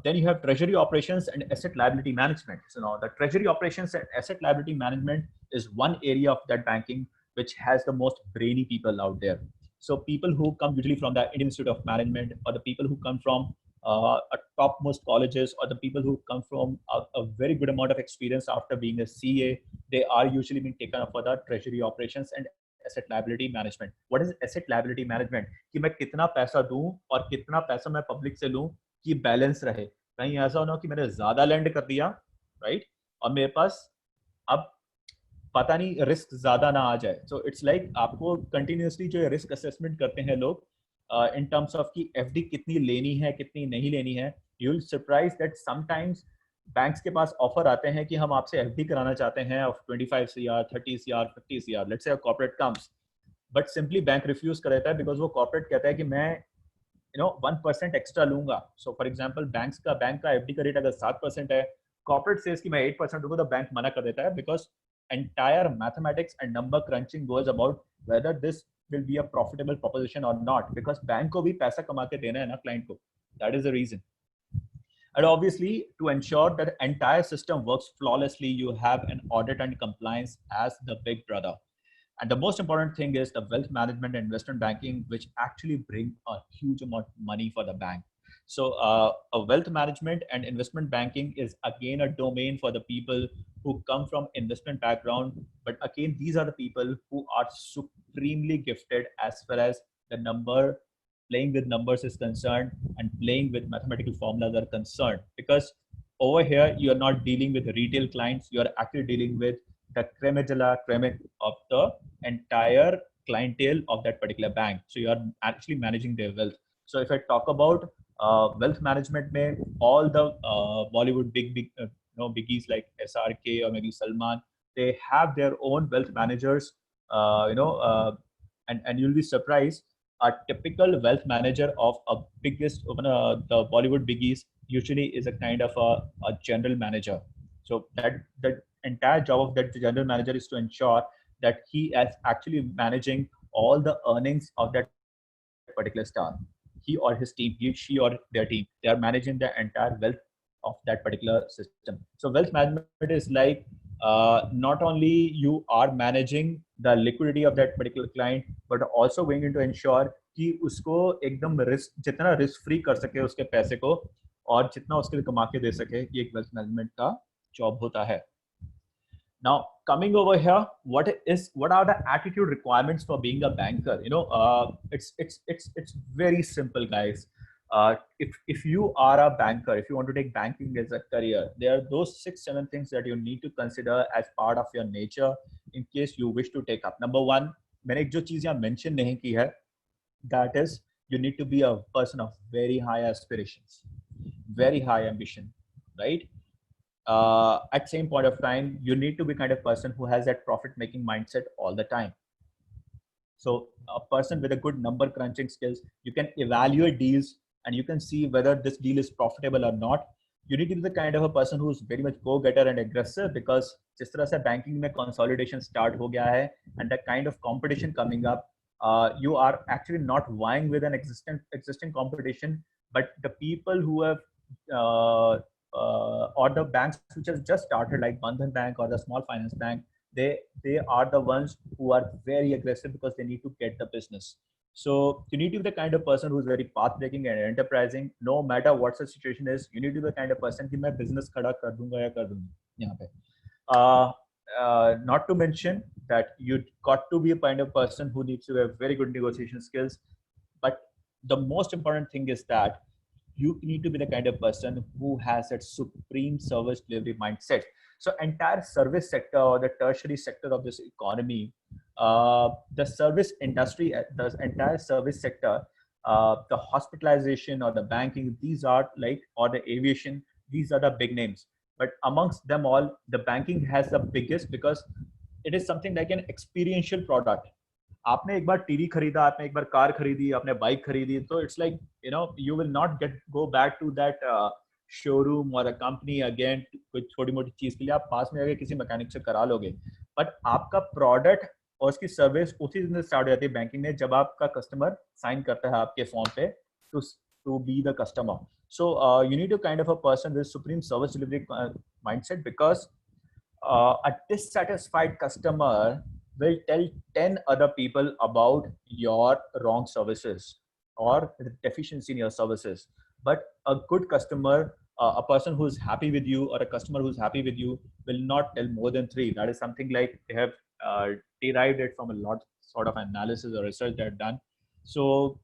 Then you have treasury operations and asset liability management. So now the treasury operations and asset liability management is one area of that banking which has the most brainy people out there. So people who come usually from the Indian Institute of Management, or the people who come from a topmost colleges, or the people who come from a very good amount of experience after being a CA, they are usually being taken up for the treasury operations and asset liability management. What is asset liability management? कि मैं कितना पैसा दूं और कितना पैसा मैं public से लूं कि बैलेंस रहे, कहीं ऐसा हो ना कि मैंने ज्यादा लैंड कर दिया, राइट, और मेरे पास अब पता नहीं रिस्क ज्यादा ना आ जाए. सो इट्स लाइक आपको कंटिन्यूसली जो रिस्क असेसमेंट करते हैं लोग इन टर्म्स ऑफ कि एफडी कितनी लेनी है कितनी नहीं लेनी है. You will surprise that sometimes banks के पास ऑफर आते हैं कि हम आपसे एफडी कराना चाहते हैं of 25 CR, 30 CR, 50 CR, let's say corporate comes, but simply bank refuse कर देता है बिकॉज वो कॉर्पोरेट कहता है कि मैं 1% एक्स्ट्रा लूंगा. सो फॉर एग्जांपल बैंक का एफडी का रेट अगर 7% है, कॉर्पोरेट सेज कि मैं 8% दूंगा, तो बैंक मना कर देता है because entire mathematics and number crunching goes about whether this will be a profitable proposition or not, because bank को भी पैसा कमा के देना है ना क्लाइंट को. That is the reason. And obviously, to ensure that the entire system works flawlessly, you have an audit and compliance as the big brother. And the most important thing is the wealth management and investment banking, which actually bring a huge amount of money for the bank. So a wealth management and investment banking is again a domain for the people who come from investment background. But again, these are the people who are supremely gifted as far as the playing with numbers is concerned and playing with mathematical formulas are concerned. Because over here, you are not dealing with retail clients, you are actually dealing with the creme de la creme of the entire clientele of that particular bank. So you are actually managing their wealth. So if I talk about wealth management, mein, all the Bollywood big biggies like SRK or maybe Salman, they have their own wealth managers. And you'll be surprised. A typical wealth manager of a biggest the Bollywood biggies usually is a kind of a general manager. So that entire job of that general manager is to ensure that he is actually managing all the earnings of that particular star. He or his team, she or their team, they are managing the entire wealth of that particular system. So wealth management is like not only you are managing the liquidity of that particular client, but also going into ensure कि उसको एकदम risk जितना risk free कर सके उसके पैसे को और जितना उसके लिए कमा के दे सके, ये एक वेल्थ मैनेजमेंट का जॉब होता है. Now coming over here, what are the attitude requirements for being a banker? It's very simple, guys. If you are a banker, if you want to take banking as a career, there are those 6-7 things that you need to consider as part of your nature in case you wish to take up. Number one, मैंने एक जो चीज यहाँ mention नहीं की है, that is you need to be a person of very high aspirations, very high ambition, right? At same point of time, you need to be kind of person who has that profit making mindset all the time. So a person with a good number crunching skills, you can evaluate deals and you can see whether this deal is profitable or not. You need to be the kind of a person who's very much go-getter and aggressive, because जिस तरह से banking में consolidation start हो गया है and that kind of competition coming up, you are actually not vying with an existing competition, but the people who have or the banks which have just started, like Bandhan Bank or the small finance bank, they are the ones who are very aggressive because they need to get the business. So you need to be the kind of person who's very path-breaking and enterprising. No matter what the situation is, you need to be the kind of person कि मैं business खड़ा कर दूंगा या कर दूंगी यहाँ पे. Not to mention that you got to be a kind of person who needs to have very good negotiation skills. But the most important thing is that you need to be the kind of person who has that supreme service delivery mindset. So entire service sector or the tertiary sector of this economy, the service industry, the entire service sector, the hospitalization or the banking, these are like, or the aviation, these are the big names. But amongst them all, the banking has the biggest because it is something like an experiential product. आपने एक बार TV खरीदा, आपने एक बार car खरीदी, आपने bike खरीदी, तो it's like you will not go back to that showroom और अ कंपनी अगेन कुछ छोटी मोटी चीज के लिए आप पास में आके किसी मैकेनिक से करा लोगे, बट आपका प्रोडक्ट और उसकी सर्विस उसी दिन से स्टार्ट हो जाती है बैंकिंग में, जब आपका कस्टमर साइन करता है आपके फॉर्म पे to be the customer. So you need to kind of a person with supreme service delivery mindset, because a dissatisfied customer will tell 10 other people about your wrong services or deficiency in your services. But a good customer, a person who's happy with you, or a customer who's happy with you, will not tell more than three. That is something like they have derived it from a lot sort of analysis or research they've done. So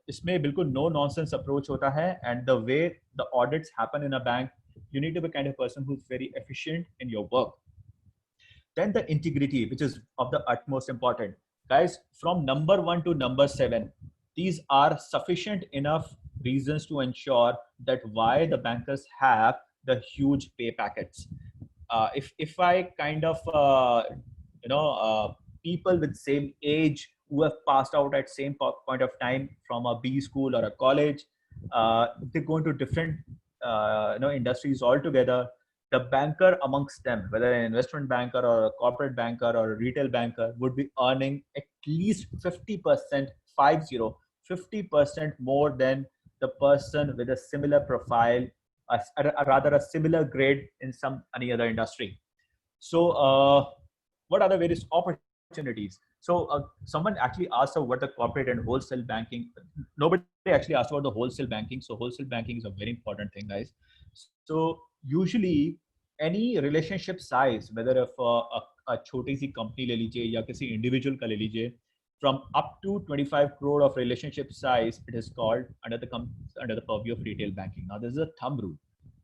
इसमें बिल्कुल no nonsense approach होता है, and the way the audits happen in a bank, you need to be kind of person who's very efficient in your work. Then the integrity, which is of the utmost important. Guys, from number 1 to number 7, these are sufficient enough reasons to ensure that why the bankers have the huge pay packets. If I kind of people with same age who have passed out at same point of time from a B school or a college, they go into different industries altogether. The banker amongst them, whether an investment banker or a corporate banker or a retail banker, would be earning at least 50%, 50% more than the person with a similar profile, rather a similar grade in any other industry. So what are the various opportunities? So someone actually asked about the corporate and wholesale banking. Nobody actually asked about the wholesale banking. So wholesale banking is a very important thing, guys. So usually any relationship size, whether if a छोटी सी company ले लीजिए या किसी individual का ले लीजिए, from up to 25 crore of relationship size, it is called under the purview of retail banking. Now, this is a thumb rule.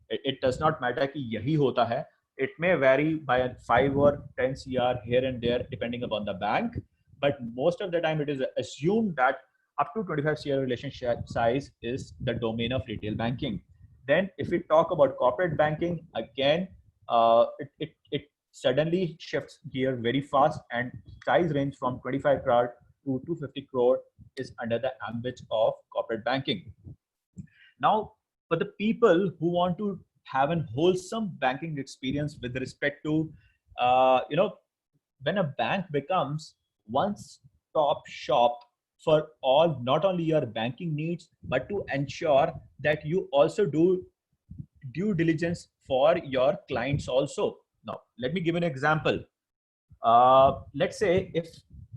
It does not matter कि यही होता है. It may vary by 5 or 10 CR here and there depending upon the bank, but most of the time it is assumed that up to 25 CR relationship size is the domain of retail banking. Then if we talk about corporate banking, again, it suddenly shifts gear very fast, and size range from 25 crore to 250 crore is under the ambit of corporate banking. Now, for the people who want to have a wholesome banking experience with respect to, when a bank becomes one-stop shop for all, not only your banking needs, but to ensure that you also do due diligence for your clients also. Now, let me give an example. Let's say if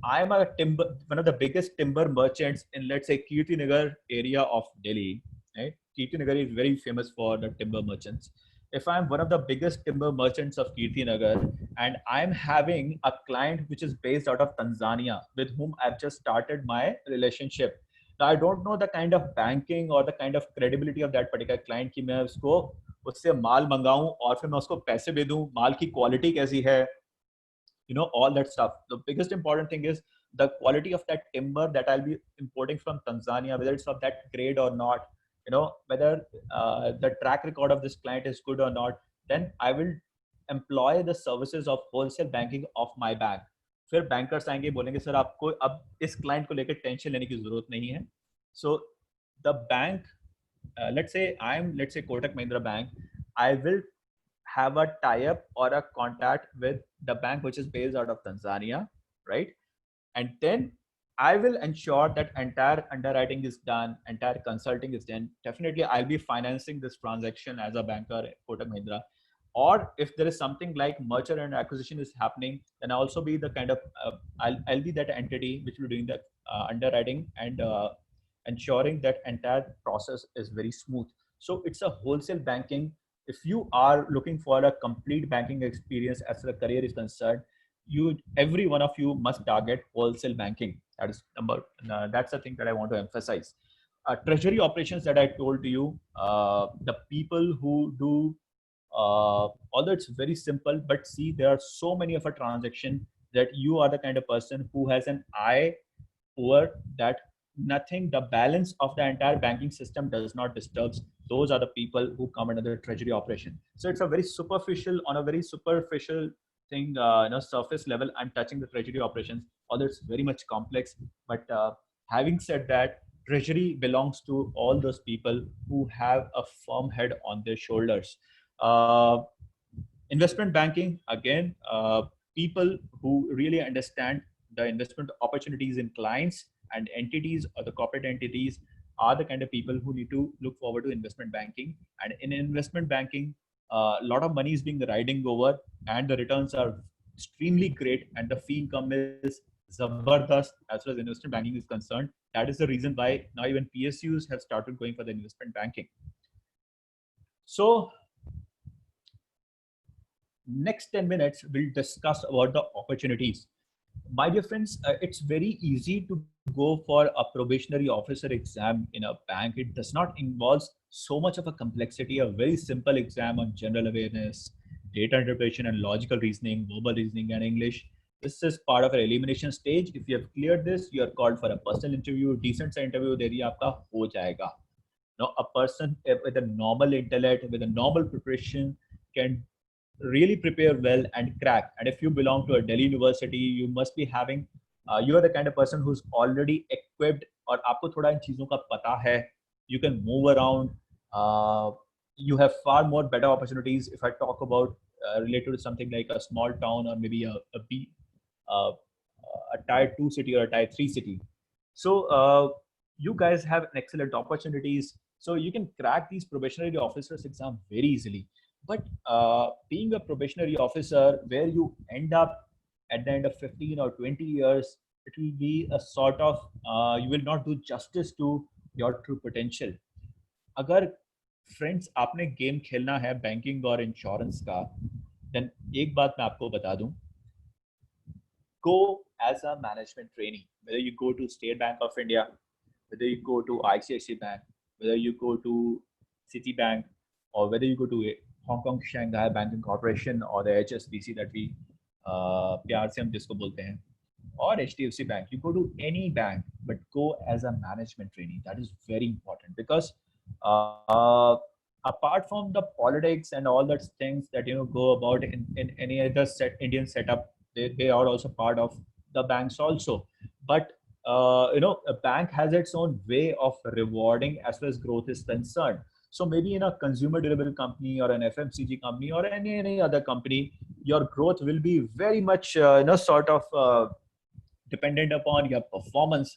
I'm one of the biggest timber merchants in, let's say, Kirti Nagar area of Delhi, right? Kirti Nagar is very famous for the timber merchants. If I'm one of the biggest timber merchants of Kirti Nagar and I'm having a client which is based out of Tanzania with whom I've just started my relationship. Now, I don't know the kind of banking or the kind of credibility of that particular client कि मैं उससे माल मंगाऊं और फिर मैं उसको पैसे दे दूं, माल की क्वालिटी कैसी है, all that stuff. The biggest important thing is the quality of that timber that I'll be importing from Tanzania, whether it's of that grade or not, whether the track record of this client is good or not. Then I will employ the services of wholesale banking of my bank. फिर bankers आएंगे, बोलेंगे sir आपको अब इस client को लेकर tension लेने की जरूरत नहीं है. So the bank, let's say Kotak Mahindra Bank, I will have a tie-up or a contact with the bank which is based out of Tanzania, right? And then I will ensure that entire underwriting is done, entire consulting is done. Definitely, I'll be financing this transaction as a banker at Kotak Mahindra. Or if there is something like merger and acquisition is happening, then I'll also be the kind of I'll be that entity which will be doing the underwriting and ensuring that entire process is very smooth. So it's a wholesale banking. If you are looking for a complete banking experience as the career is concerned, every one of you must target wholesale banking. That's the thing that I want to emphasize. Treasury operations that I told to you, the people who do, although it's very simple, but see, there are so many of a transaction that you are the kind of person who has an eye over that. The balance of the entire banking system does not disturb. Those are the people who come under the treasury operation. So it's a very superficial thing, surface level. I'm touching the treasury operations, although it's very much complex. But having said that, treasury belongs to all those people who have a firm head on their shoulders. Uh, Investment banking, again, people who really understand the investment opportunities in clients and entities or the corporate entities are the kind of people who need to look forward to investment banking. And in investment banking, a lot of money is being riding over, and the returns are extremely great, and the fee income is zabardast as far as investment banking is concerned. That is the reason why now even PSUs have started going for the investment banking. So next 10 minutes, we'll discuss about the opportunities. My dear friends, it's very easy to go for a probationary officer exam in a bank. It does not involve so much of a complexity, a very simple exam on general awareness, data interpretation and logical reasoning, verbal reasoning and English. This is part of an elimination stage. If you have cleared this, you are called for a personal interview, decent interview, there aapka ho jayega. Now, a person with a normal intellect, with a normal preparation can really prepare well and crack. And if you belong to a Delhi university, you must be having, you are the kind of person who's already equipped और आपको थोड़ा इन चीजों का पता है. You can move around. You have far more better opportunities if I talk about related to something like a small town or maybe uh, a tier 2 city or a tier 3 city. So you guys have an excellent opportunities. So you can crack these probationary officers exam very easily. But being a probationary officer where you end up at the end of 15 or 20 years, it will be a sort of, you will not do justice to your true potential. अगर friends आपने game खेलना है banking और insurance का, then एक बात मैं आपको बता दूं, go as a management trainee, whether you go to State Bank of India, whether you go to ICICI Bank, whether you go to Citibank, or whether you go to Hong Kong Shanghai Banking Corporation or the HSBC that we प्यार से हम जिसको बोलते हैं, or HDFC Bank. You go to any bank, but go as a management trainee. That is very important because apart from the politics and all those things that go about in any other Indian setup, they are also part of the banks also. But a bank has its own way of rewarding as far as growth is concerned. So maybe in a consumer durable company or an FMCG company or any other company, your growth will be very much sort of dependent upon your performance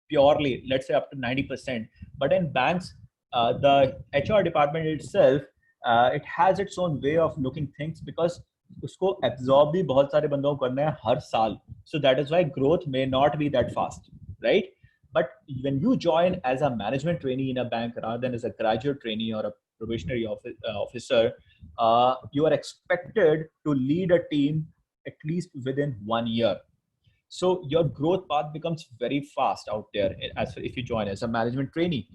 purely, let's say up to 90%. But in banks, the HR department itself, it has its own way of looking things because उसको absorb भी बहुत सारे बंदों को करना है हर साल. So that is why growth may not be that fast, right? But when you join as a management trainee in a bank rather than as a graduate trainee or a probationary officer, you are expected to lead a team at least within 1 year. So your growth path becomes very fast out there as if you join as a management trainee.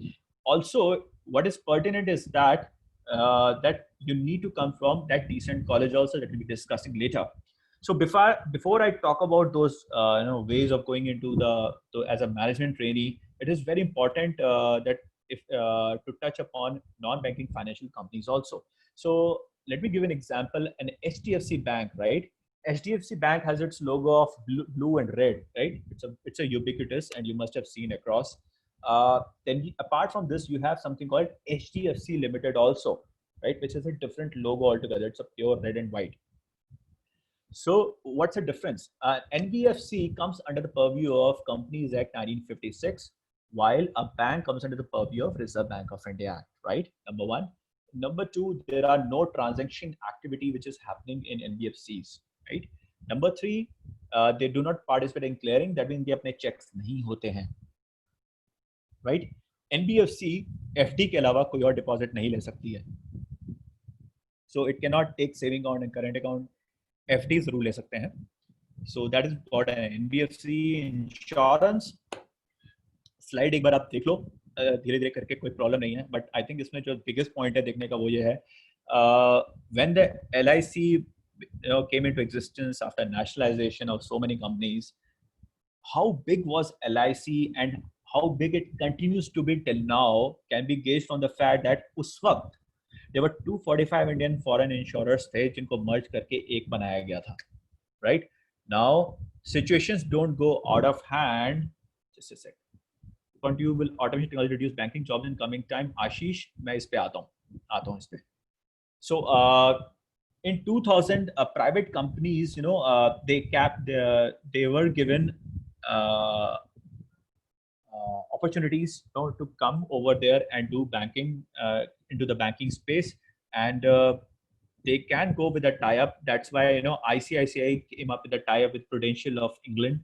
Also, what is pertinent is that that you need to come from that decent college also, that we'll be discussing later. So before I talk about those ways of going into as a management trainee, it is very important that if to touch upon non-banking financial companies also. So let me give an example. An HDFC Bank, right? HDFC Bank has its logo of blue and red, right? It's a ubiquitous, and you must have seen across. Then apart from this, you have something called HDFC Limited also, right? Which is a different logo altogether. It's a pure red and white. So what's the difference? NBFC comes under the purview of Companies Act 1956, while a bank comes under the purview of Reserve Bank of India Act, right? Number one. Number two, there are no transaction activity which is happening in NBFCs, right? Number three, they do not participate in clearing. That means they अपने checks नहीं होते हैं, right? NBFC FD के अलावा कोई और deposit नहीं ले सकती है. So it cannot take saving account and current account. FD जरूर ले सकते हैं. So that is what an NBFC insurance. Slide एक बार आप देख लो, धीरे धीरे करके, कोई प्रॉब्लम नहीं है. बट आई थिंक इसमें जो बिगेस्ट पॉइंट है देखने का वो ये है, when the LIC came into existence after nationalization of so many companies, how big was LIC and how big it continues to be till now can be gauged from the fact that उस वक्त there were 245 Indian foreign insurers थे जिनको मर्ज करके एक बनाया गया था, right? Now situations don't go out of hand. Just a second. you will automation technology reduce banking jobs in coming time? Ashish, मैं इस पे आता हूँ इस पे. So in 2000, private companies, they were given uh, opportunities, to come over there and do banking into the banking space, and they can go with a tie-up. That's why ICICI came up with a tie-up with Prudential of England.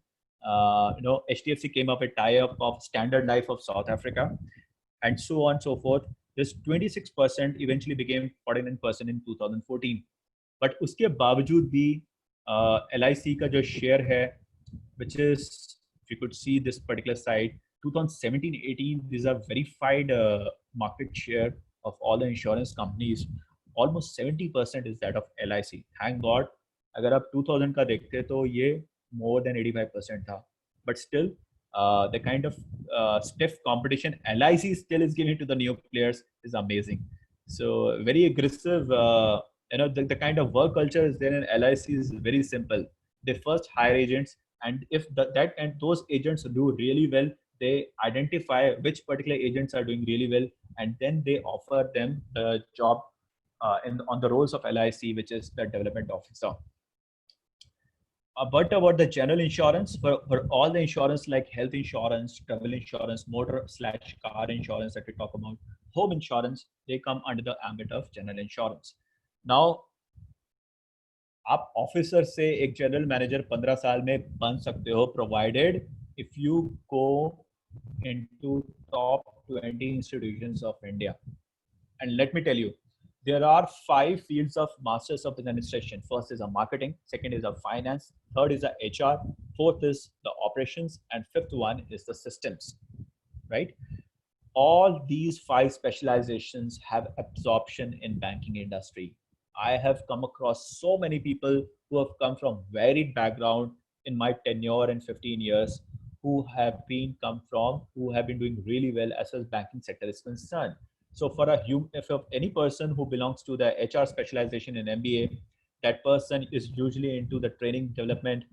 HDFC came up with a tie-up of Standard Life of South Africa, and so on and so forth. This 26% eventually became 49% in 2014. But उसके बावजूद भी LIC का जो share है, which is, if you could see this particular side, 2017-18, these are verified market share of all the insurance companies. Almost 70% is that of LIC. Thank God. अगर आप 2000 का देखते तो ये more than 85% था. But still, the kind of stiff competition LIC still is giving to the new players is amazing. So very aggressive. The kind of work culture is there in LIC is very simple. They first hire agents, and if those agents do really well, they identify which particular agents are doing really well, and then they offer them the job on the roles of LIC, which is the development officer. But about the general insurance, for all the insurance like health insurance, travel insurance, motor/car insurance that we talk about, home insurance, they come under the ambit of general insurance. Now, आप officer से एक general manager 15 साल में बन सकते हो, provided if you go into top 20 institutions of India. And let me tell you, there are 5 fields of masters of administration. First is a marketing, second is a finance, third is a HR, fourth is the operations, and fifth one is the systems, right? All these 5 specializations have absorption in banking industry. I have come across so many people who have come from varied background in my tenure in 15 years, who have been doing really well as far as banking sector is concerned. So for if any person who belongs to the HR specialization in MBA, that person is usually into the training development,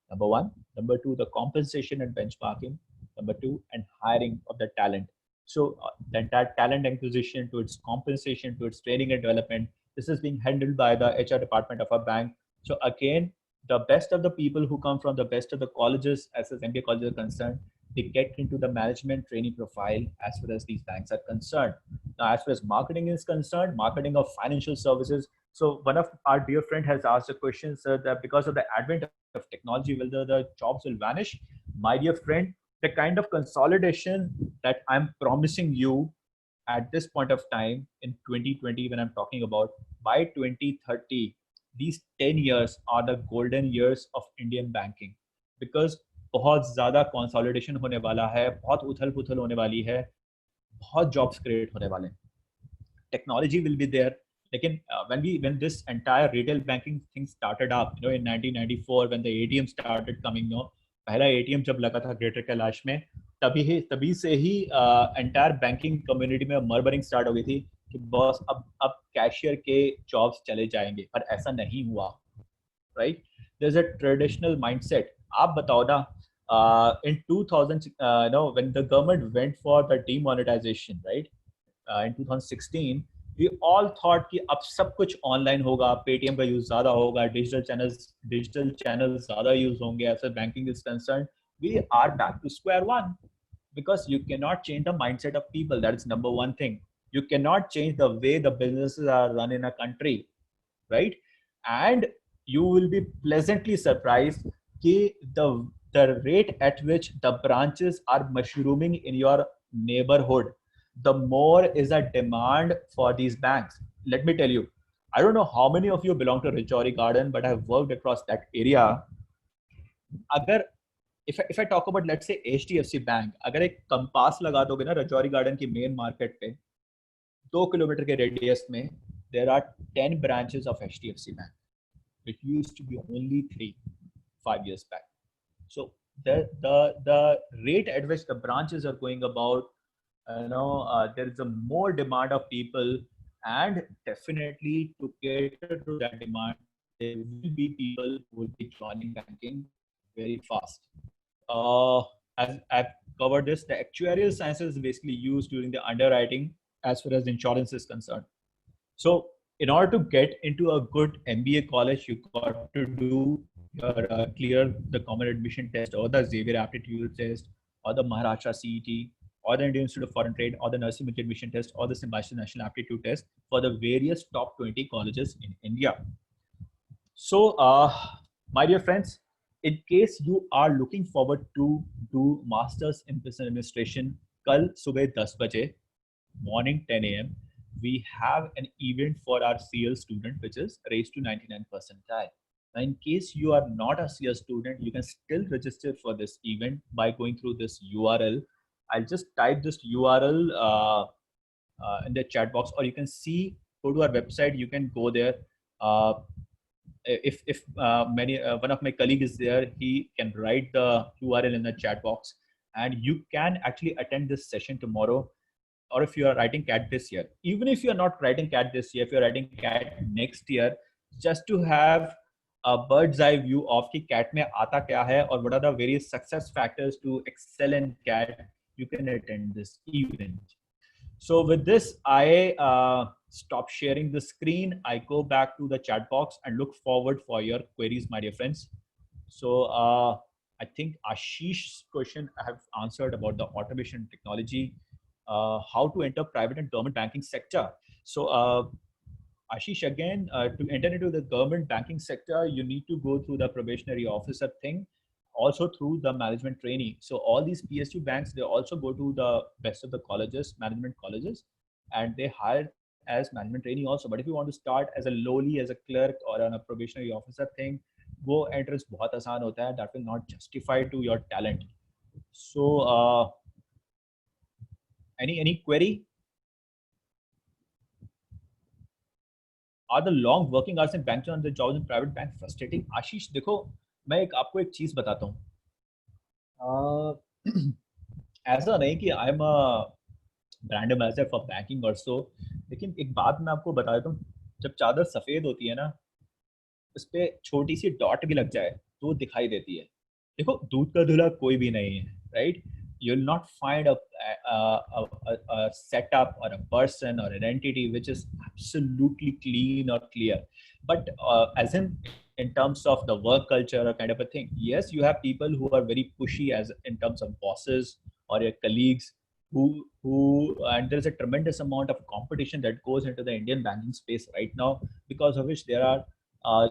number 1. Number 2, the compensation and benchmarking. Number 2, and hiring of the talent. So the entire talent acquisition to its compensation to its training and development, this is being handled by the HR department of a bank. So again, the best of the people who come from the best of the colleges, as far as MBA colleges are concerned, they get into the management training profile as far as these banks are concerned. Now, as far as marketing is concerned, marketing of financial services. So one of our dear friend has asked a question, sir, that because of the advent of technology, whether the jobs will vanish. My dear friend, the kind of consolidation that I'm promising you at this point of time in 2020, when I'm talking about, by 2030, these 10 years are the golden years of Indian banking, because बहुत ज़्यादा consolidation होने वाला है, बहुत उथल पुथल होने वाली है, बहुत jobs create होने वाले हैं. Technology will be there. Lekin when this entire retail banking thing started up, in 1994, when the ATM started coming, पहला ATM जब लगा था ग्रेटर कैलाश में, तभी से ही एंटायर बैंकिंग कम्युनिटी में मर्मरिंग स्टार्ट हो गई थी कि बॉस अब कैशियर के जॉब्स चले जाएंगे, पर ऐसा नहीं हुआ, right? There is a traditional mindset. आप बताओ ना, in 2000, when the government went for the demonetization, right, in 2016, we all thought कि अब सब कुछ ऑनलाइन होगा, पेटीएम का यूज ज्यादा होगा, डिजिटल चैनल्स ज्यादा यूज होंगे, as far as banking is concerned. We are back to square one, because you cannot change the mindset of people. That is number one thing. You cannot change the way the businesses are run in a country, right? And you will be pleasantly surprised that the rate at which the branches are mushrooming in your neighborhood, the more is a demand for these banks. Let me tell you, I don't know how many of you belong to Rajouri Garden, but I've worked across that area. अगर if I talk about, let's say, HDFC Bank, अगर एक compass लगा दोगे ना Rajouri garden की main market पे 2 kilometre के radius में, there are 10 branches of HDFC Bank. It used to be only 3 5 years back. So the rate at which the branches are going about, there is a more demand of people, and definitely to cater to that demand, there will be people who will be joining banking very fast. As I've covered this. The actuarial sciences is basically used during the underwriting as far as insurance is concerned. So in order to get into a good MBA college, you got to do your clear the common admission test or the Xavier aptitude test or the Maharashtra CET or the Indian Institute of Foreign Trade or the Nursing admission test or the Symbiosis National Aptitude test for the various top 20 colleges in India. So, my dear friends, in case you are looking forward to do Masters in Business Administration, kal subah 10 baje, morning 10 a.m., we have an event for our CL student, which is Race to 99 percentile. Now, in case you are not a CL student, you can still register for this event by going through this URL. I'll just type this URL in the chat box, or you can see, go to our website, you can go there. If one of my colleagues is there, he can write the URL in the chat box, and you can actually attend this session tomorrow. Or if you are writing CAT this year, even if you are not writing CAT this year, if you're writing CAT next year, just to have a bird's eye view of ki CAT mein aata kya hai or what are the various success factors to excel in CAT, you can attend this event. So with this, I stop sharing the screen. I go back to the chat box and look forward for your queries, my dear friends. So I think Ashish's question I have answered about the automation technology. How to enter private and government banking sector. So Ashish, again, to enter into the government banking sector, you need to go through the probationary officer thing, also through the management trainee. So all these PSU banks, they also go to the best of the colleges, management colleges, and they hire as management trainee also. But if you want to start as a lowly, as a clerk or on a probationary officer thing, वो entrance बहुत आसान होता है. That will not justify to your talent. So any query? Are the long working hours in banks and the jobs in private bank frustrating? आशीष देखो, मैं आपको एक चीज बताता हूँ. ऐसा नहीं कि I am brand ambassador for banking और सो, लेकिन एक बात मैं आपको बता देता हूँ, जब चादर सफेद होती है ना, उस पे छोटी सी डॉट भी लग जाए तो वो दिखाई देती है. देखो, दूध का धुला कोई भी नहीं है, right? You will not find a setup or a person or an entity which is absolutely clean or clear. But as in terms of the work culture or kind of a thing, yes, you have people who are very pushy as in terms of bosses or your colleagues who and there is a tremendous amount of competition that goes into the Indian banking space right now, because of which there are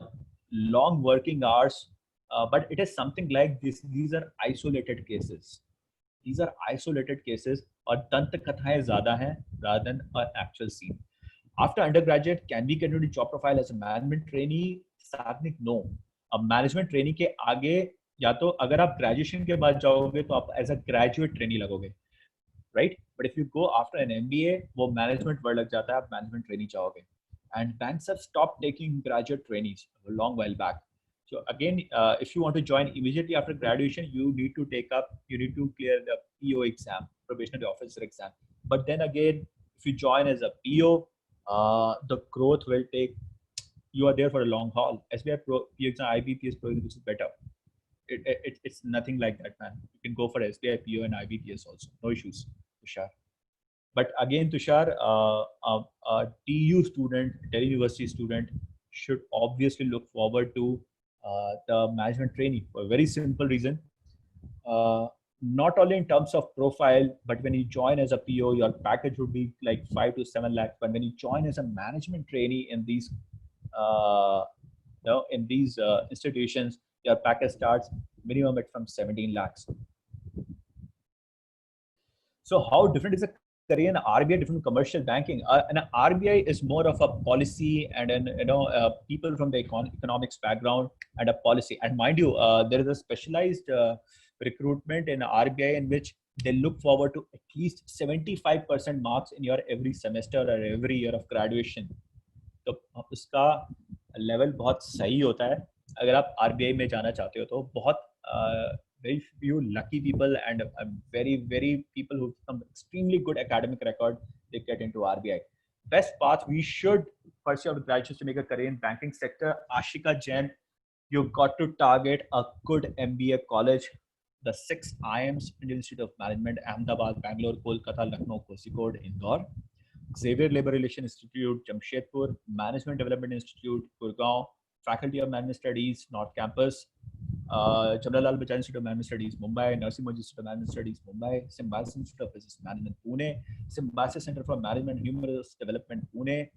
long working hours. But it is something like this. These are isolated cases. These are isolated cases और दंत कथाएं ज़्यादा हैं rather than an actual scene. After undergraduate, can we get into job profile as a management trainee? Sadnik, no. अब management trainee के आगे या तो अगर आप graduation के बाद जाओगे तो आप as a graduate trainee लगोगे, right? But if you go after an MBA, वो management word लग जाता है, आप management trainee जाओगे. And banks have stopped taking graduate trainees a long while back. So again, if you want to join immediately after graduation, you need to clear the PO exam, probationary officer exam. But then again, if you join as a PO, the growth will take, you are there for a long haul. SBI PO exam, IBPS Pro, which is better. It's nothing like that, man. You can go for SBI PO and IBPS also, no issues, Tushar. But again, Tushar, a TU student, Delhi University student should obviously look forward to the management training for a very simple reason. Not only in terms of profile, but when you join as a PO, your package would be like 5 to 7 lakhs. But when you join as a management trainee in these, institutions, your package starts minimum at from 17 lakhs. So how different is a career in RBI different from commercial banking? And RBI is more of a policy and people from the economics background and a policy. And mind you, there is a specialized recruitment in RBI in which they look forward to at least 75% marks in your every semester or every year of graduation. तो उसका level बहुत सही होता है. अगर आप RBI में जाना चाहते हो तो बहुत very few lucky people and very people who have extremely good academic record, they get into RBI. Best path, we should pursue our graduates to make a career in banking sector. Ashika Jain, you've got to target a good MBA college. the 6 IIMs, Indian Institute of Management, Ahmedabad, Bangalore, Kolkata, Lucknow, Kozhikode, Indore, Xavier Labor Relations Institute, Jamshedpur, Management Development Institute, Gurgaon, Faculty of Management Studies, North Campus, Jamnalal Bajaj Institute of Management Studies, Mumbai, Narsee Monjee Institute of Management Studies, Mumbai, Symbiosis Institute of Business Management, Pune, Symbiosis Center for Management and Human Resource Development, Pune,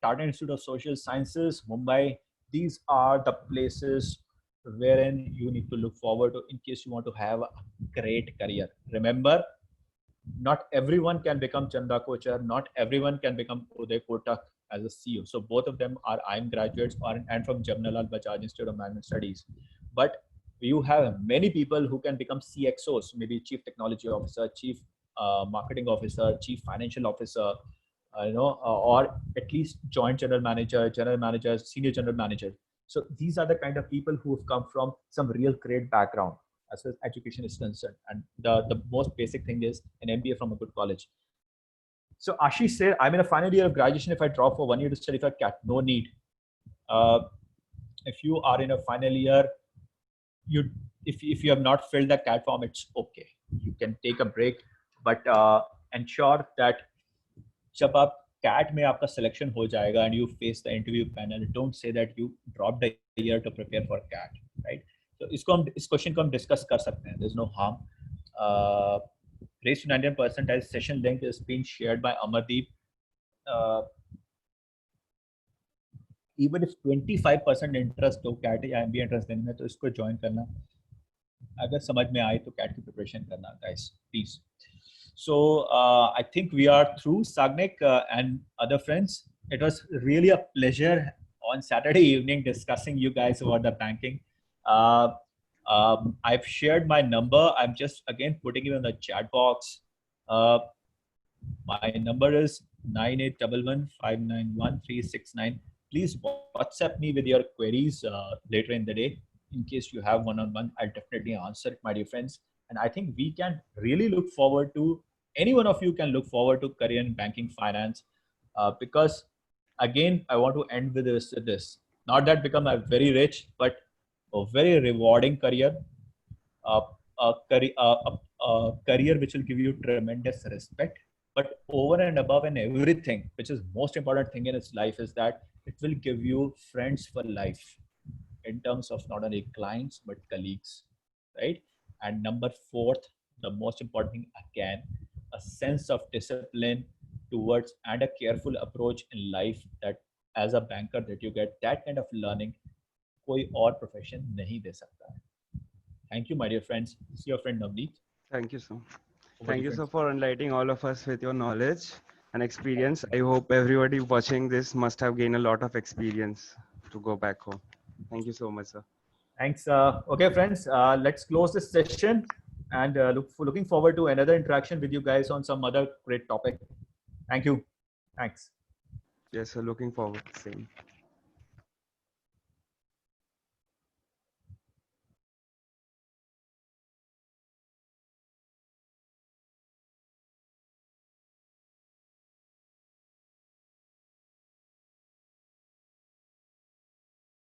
Tata Institute of Social Sciences, Mumbai. These are the places wherein you need to look forward to in case you want to have a great career. Remember, not everyone can become Chanda Kochar, not everyone can become Uday Kotak as a CEO. So both of them are IIM graduates and from Jamnalal Bajaj Institute of Management Studies. But you have many people who can become CXOs, maybe Chief Technology Officer, Chief Marketing Officer, Chief Financial Officer, or at least Joint General Manager, Senior General Manager. So these are the kind of people who have come from some real great background as far as education is concerned. And the most basic thing is an MBA from a good college. So Ashish said, I'm in a final year of graduation. If I drop for 1 year to study for CAT, no need. If you are in a final year, if you have not filled the CAT form, it's okay. You can take a break, but ensure that जब आप CAT में आपका selection हो जाएगा and you face the interview panel, don't say that you dropped a year to prepare for CAT, right? So इस question को हम discuss कर सकते हैं. There's no harm. Race to 99% as session link is being shared by Amardeep. Even if 25% interest हो CAT या MBA interest देने में, तो इसको join करना. अगर समझ में आए तो CAT की preparation करना, guys, please. So I think we are through, Sagnik and other friends. It was really a pleasure on Saturday evening discussing you guys about the banking. I've shared my number. I'm just again putting it in the chat box. My number is 9811591369. Please WhatsApp me with your queries later in the day. In case you have one-on-one, I'll definitely answer it, my dear friends. And I think we can really look forward to, any one of you can look forward to career in banking finance, because again, I want to end with this. Not that become a very rich, but a very rewarding career, a career which will give you tremendous respect. But over and above and everything, which is most important thing in its life, is that it will give you friends for life in terms of not only clients, but colleagues, right? And number 4, the most important thing, again, a sense of discipline towards and a careful approach in life, that as a banker that you get that kind of learning, koi aur profession nahi de sakta hai. Thank you, my dear friends. This is your friend Navneet. Thank you, sir. Thank you, sir, for enlightening all of us with your knowledge and experience. I hope everybody watching this must have gained a lot of experience to go back home. Thank you so much, sir. Thanks. Okay, friends, let's close this session and looking forward to another interaction with you guys on some other great topic. Thank you. Thanks. Yes, sir. Looking forward to the same.